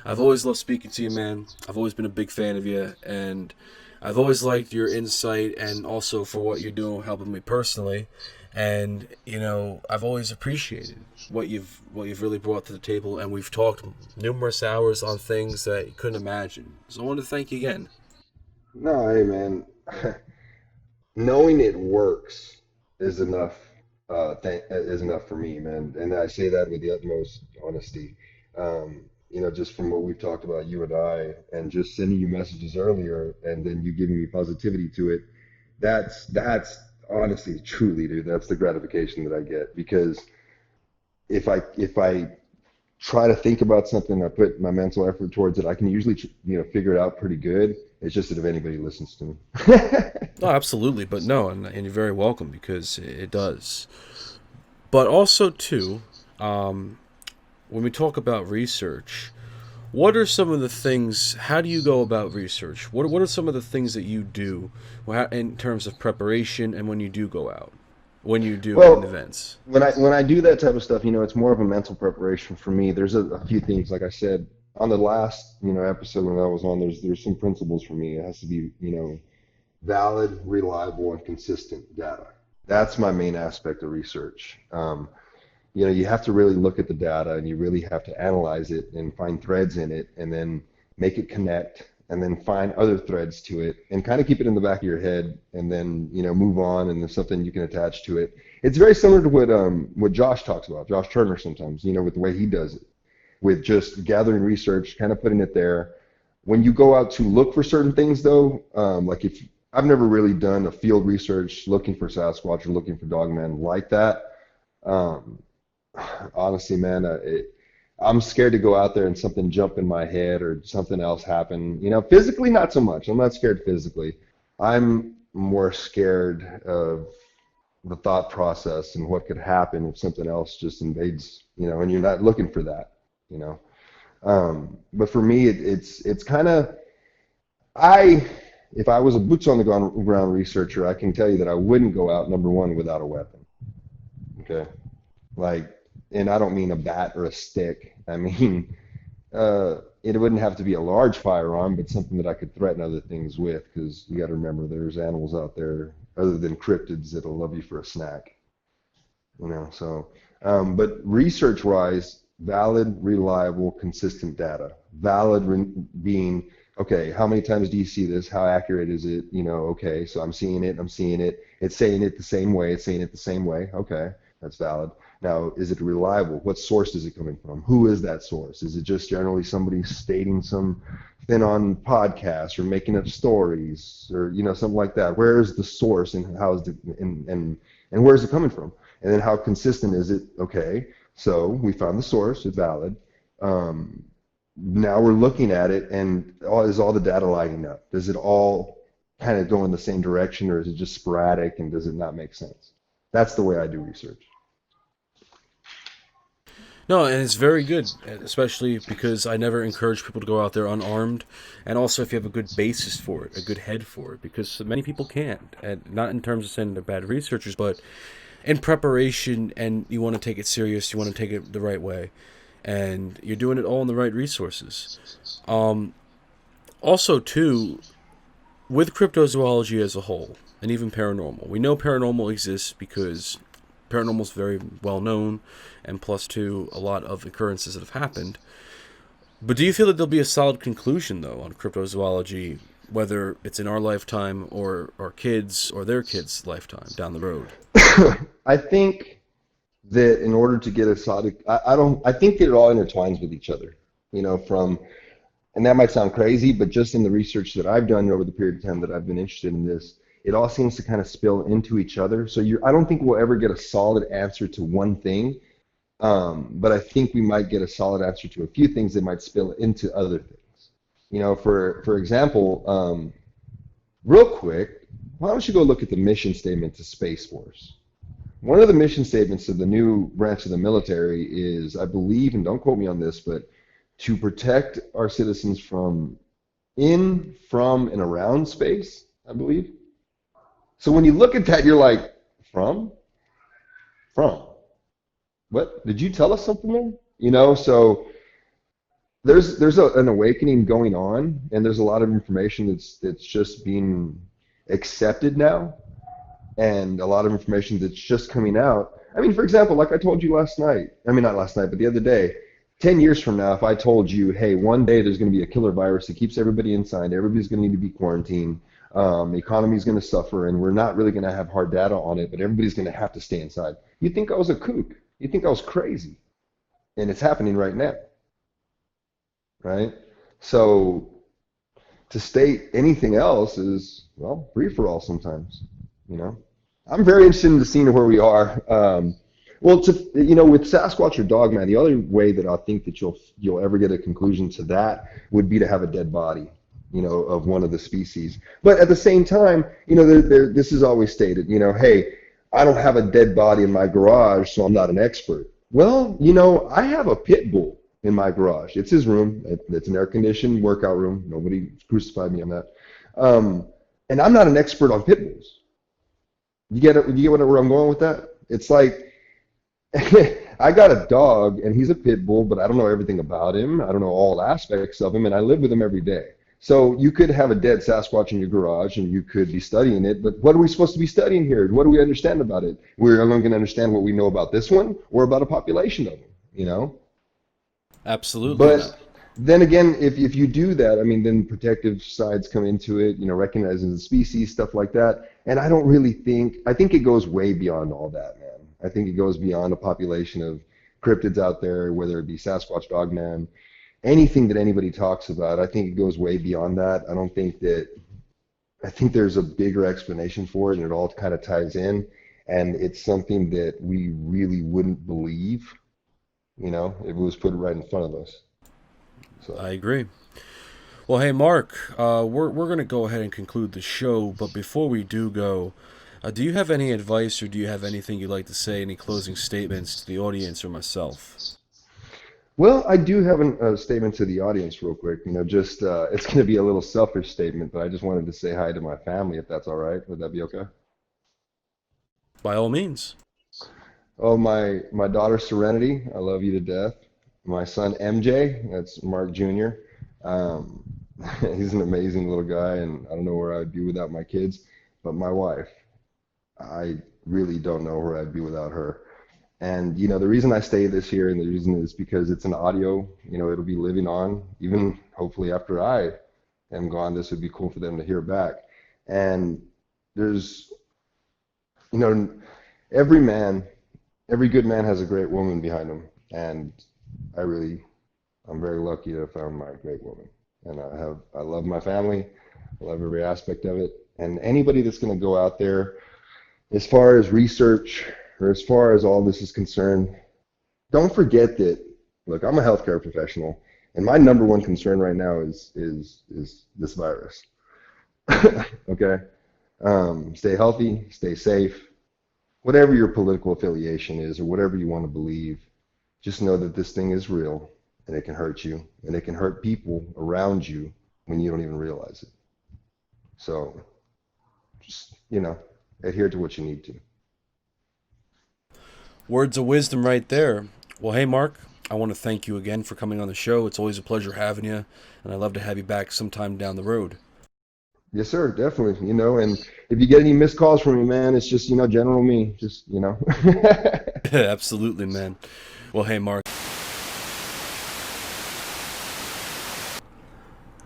I've always loved speaking to you, man. I've always been a big fan of you, and I've always liked your insight, and also for what you're doing, helping me personally. And I've always appreciated what you've really brought to the table, and we've talked numerous hours on things that you couldn't imagine. So I want to thank you again. No, hey man, knowing it works is enough. Is enough for me, man, and I say that with the utmost honesty. Just from what we've talked about, you and I, and just sending you messages earlier, and then you giving me positivity to it. That's honestly, truly, dude, that's the gratification that I get, because if I try to think about something, I put my mental effort towards it, I can usually figure it out pretty good. It's just that if anybody listens to me. Oh, absolutely, but no, and you're very welcome, because it does. But also too, when we talk about research, what are some of the things, how do you go about research? What are some of the things that you do in terms of preparation, and when you do go out, when you do events? When I do that type of stuff, it's more of a mental preparation for me. There's a few things, like I said, on the last, episode when I was on, there's some principles for me. It has to be, valid, reliable, and consistent data. That's my main aspect of research. You have to really look at the data, and you really have to analyze it and find threads in it, and then make it connect, and then find other threads to it, and kind of keep it in the back of your head, and then move on, and there's something you can attach to it. It's very similar to what Josh talks about, Josh Turner sometimes, with the way he does it, with just gathering research, kind of putting it there. When you go out to look for certain things, though, like if I've never really done a field research looking for Sasquatch or looking for Dogman like that. Honestly, man, I'm scared to go out there and something jump in my head or something else happen. Physically, not so much. I'm not scared physically. I'm more scared of the thought process and what could happen if something else just invades, and you're not looking for that, But for me, it's kind of, if I was a boots on the ground researcher, I can tell you that I wouldn't go out, number one, without a weapon. Okay? And I don't mean a bat or a stick. I mean, it wouldn't have to be a large firearm, but something that I could threaten other things with, because you got to remember there's animals out there other than cryptids that'll love you for a snack. So, but research-wise, valid, reliable, consistent data. Valid being, okay, how many times do you see this? How accurate is it? Okay, so I'm seeing it, I'm seeing it. It's saying it the same way, it's saying it the same way. Okay, that's valid. Now, is it reliable? What source is it coming from? Who is that source? Is it just generally somebody stating some thing on podcasts or making up stories or something like that? Where is the source and how is and where is it coming from? And then how consistent is it? Okay, so we found the source, it's valid. Now we're looking at it, and is all the data lining up? Does it all kind of go in the same direction, or is it just sporadic, and does it not make sense? That's the way I do research. No, and it's very good, especially because I never encourage people to go out there unarmed, and also if you have a good basis for it, a good head for it, because many people can't, and not in terms of saying they're bad researchers, but in preparation, and you want to take it serious, you want to take it the right way, and you're doing it all in the right resources. Also, too, with cryptozoology as a whole, and even paranormal, we know paranormal exists because paranormal is very well known, and plus, too, a lot of occurrences that have happened. But do you feel that there'll be a solid conclusion, though, on cryptozoology, whether it's in our lifetime or our kids or their kids' lifetime down the road? I think that in order to get a solid, I think that it all intertwines with each other, and that might sound crazy, but just in the research that I've done over the period of time that I've been interested in this, it all seems to kind of spill into each other. So I don't think we'll ever get a solid answer to one thing, but I think we might get a solid answer to a few things that might spill into other things. For example, real quick, why don't you go look at the mission statement to Space Force? One of the mission statements of the new branch of the military is, I believe, and don't quote me on this, but to protect our citizens from, and around space, I believe. So when you look at that, you're like, from? What? Did you tell us something there? So there's an awakening going on, and there's a lot of information that's just being accepted now, and a lot of information that's just coming out. I mean, for example, like I told you last night, not last night, but the other day, 10 years from now, if I told you, hey, one day there's going to be a killer virus that keeps everybody inside, everybody's going to need to be quarantined, the economy's going to suffer, and we're not really going to have hard data on it, but everybody's going to have to stay inside. You'd think I was a kook. You'd think I was crazy. And it's happening right now. Right? So to state anything else is, well, free for all sometimes. I'm very interested in the scene of where we are. With Sasquatch or Dogman, the only way that I think that you'll ever get a conclusion to that would be to have a dead body, of one of the species. But at the same time, this is always stated, hey, I don't have a dead body in my garage, so I'm not an expert. Well, I have a pit bull in my garage. It's his room. It's an air-conditioned workout room. Nobody crucified me on that. And I'm not an expert on pit bulls. You get it? You get where I'm going with that? It's like, I got a dog, and he's a pit bull, but I don't know everything about him. I don't know all aspects of him, and I live with him every day. So you could have a dead Sasquatch in your garage, and you could be studying it, but what are we supposed to be studying here? What do we understand about it? We're only going to understand what we know about this one or about a population of them, Absolutely. But then again, if you do that, then protective sides come into it, recognizing the species, stuff like that. And I think it goes way beyond all that, man. I think it goes beyond a population of cryptids out there, whether it be Sasquatch, Dogman, anything that anybody talks about. I think it goes way beyond that. I think there's a bigger explanation for it, and it all kind of ties in. And it's something that we really wouldn't believe, if it was put right in front of us. So. I agree. Well, hey, Mark, we're going to go ahead and conclude the show, but before we do go, do you have any advice or do you have anything you'd like to say, any closing statements to the audience or myself? Well, I do have a statement to the audience real quick. It's going to be a little selfish statement, but I just wanted to say hi to my family, if that's all right. Would that be okay? By all means. Oh, my daughter, Serenity, I love you to death. My son, MJ, that's Mark Jr. He's an amazing little guy, and I don't know where I'd be without my kids. But my wife, I really don't know where I'd be without her. And, the reason I say this here, and the reason is because it's an audio, it'll be living on, even hopefully after I am gone. This would be cool for them to hear back. And there's, every good man has a great woman behind him. And I'm very lucky to have found my great woman. And I love my family. I love every aspect of it. And anybody that's going to go out there, as far as research or as far as all this is concerned, don't forget that, look, I'm a healthcare professional, and my number one concern right now is this virus. Okay? Stay healthy, stay safe. Whatever your political affiliation is or whatever you want to believe, just know that this thing is real, and it can hurt you, and it can hurt people around you when you don't even realize it. So, just, adhere to what you need to. Words of wisdom right there. Well, hey, Mark, I want to thank you again for coming on the show. It's always a pleasure having you, and I'd love to have you back sometime down the road. Yes, sir, definitely. And if you get any missed calls from me, man, it's just, general me. Just, Absolutely, man. Well, hey, Mark.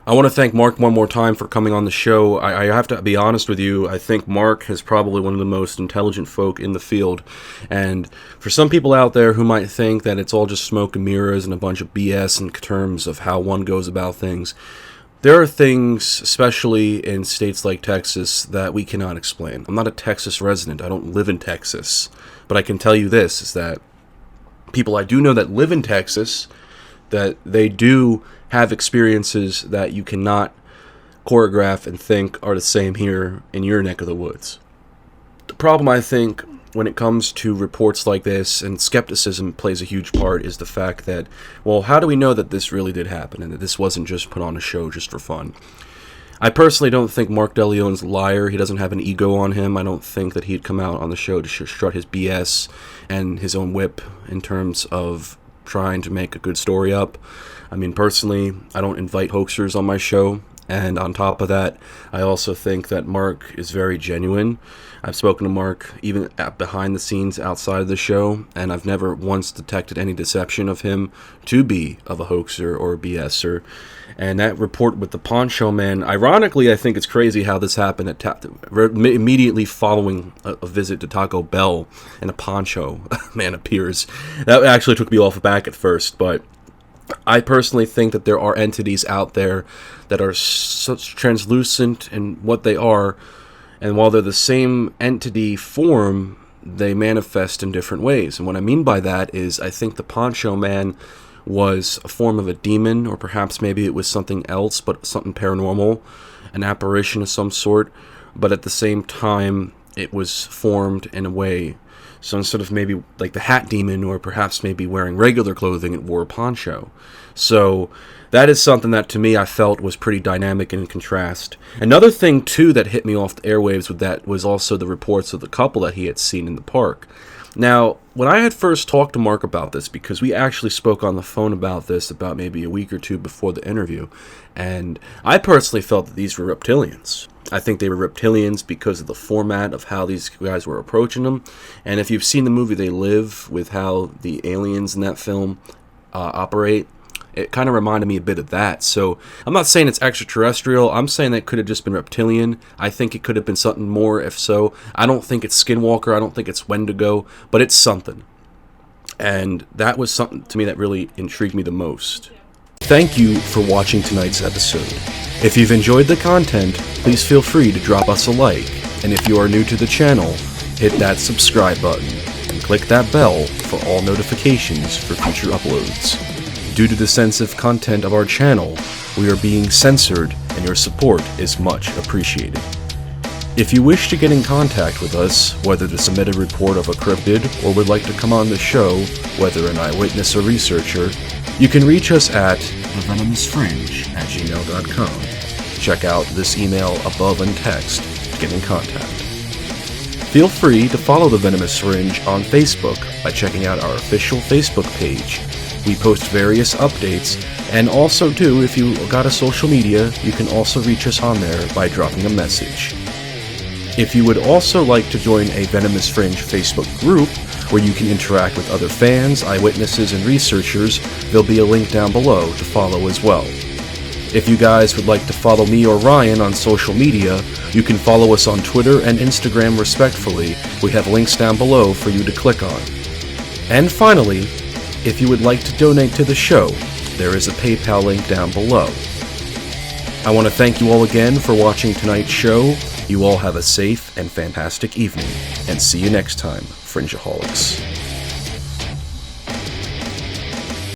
I want to thank Mark one more time for coming on the show. I have to be honest with you. I think Mark is probably one of the most intelligent folk in the field. And for some people out there who might think that it's all just smoke and mirrors and a bunch of BS in terms of how one goes about things, there are things, especially in states like Texas, that we cannot explain. I'm not a Texas resident. I don't live in Texas. But I can tell you this, is that people I do know that live in Texas, that they do have experiences that you cannot choreograph and think are the same here in your neck of the woods. The problem, I think, when it comes to reports like this, and skepticism plays a huge part, is the fact that, well, how do we know that this really did happen and that this wasn't just put on a show just for fun? I personally don't think Mark DeLeon's a liar. He doesn't have an ego on him. I don't think that he'd come out on the show to strut his BS and his own whip in terms of trying to make a good story up. I mean, personally, I don't invite hoaxers on my show, and on top of that, I also think that Mark is very genuine. I've spoken to Mark even behind the scenes outside of the show, and I've never once detected any deception of him to be of a hoaxer or a BSer. And that report with the Poncho man, ironically, I think it's crazy how this happened immediately following a visit to Taco Bell, and a Poncho man appears. That actually took me off back at first, but I personally think that there are entities out there that are such translucent in what they are, and while they're the same entity form, they manifest in different ways. And what I mean by that is, I think the Poncho man was a form of a demon, or perhaps maybe it was something else, but something paranormal, an apparition of some sort, but at the same time, it was formed in a way. So instead of maybe like the hat demon, or perhaps maybe wearing regular clothing, it wore a poncho. So that is something that to me I felt was pretty dynamic and in contrast. Another thing too that hit me off the airwaves with that was also the reports of the couple that he had seen in the park. Now, when I had first talked to Mark about this, because we actually spoke on the phone about this about maybe a week or two before the interview, and I personally felt that these were reptilians. I think they were reptilians because of the format of how these guys were approaching them. And if you've seen the movie They Live, with how the aliens in that film operate, it kind of reminded me a bit of that. So I'm not saying it's extraterrestrial. I'm saying that it could have just been reptilian. I think it could have been something more, if so. I don't think it's Skinwalker. I don't think it's Wendigo. But it's something. And that was something to me that really intrigued me the most. Thank you for watching tonight's episode. If you've enjoyed the content, please feel free to drop us a like. And if you are new to the channel, hit that subscribe button and click that bell for all notifications for future uploads. Due to the sensitive content of our channel, we are being censored, and your support is much appreciated. If you wish to get in contact with us, whether to submit a report of a cryptid or would like to come on the show, whether an eyewitness or researcher, you can reach us at thevenomousfringe@gmail.com. Check out this email above in text to get in contact. Feel free to follow the Venomous Fringe on Facebook by checking out our official Facebook page. We post various updates, and also too, if you got a social media, you can also reach us on there by dropping a message. If you would also like to join a Venomous Fringe Facebook group, where you can interact with other fans, eyewitnesses, and researchers, there'll be a link down below to follow as well. If you guys would like to follow me or Ryan on social media, you can follow us on Twitter and Instagram respectively. We have links down below for you to click on. And finally, if you would like to donate to the show, there is a PayPal link down below. I want to thank you all again for watching tonight's show. You all have a safe and fantastic evening, and see you next time, Fringeaholics.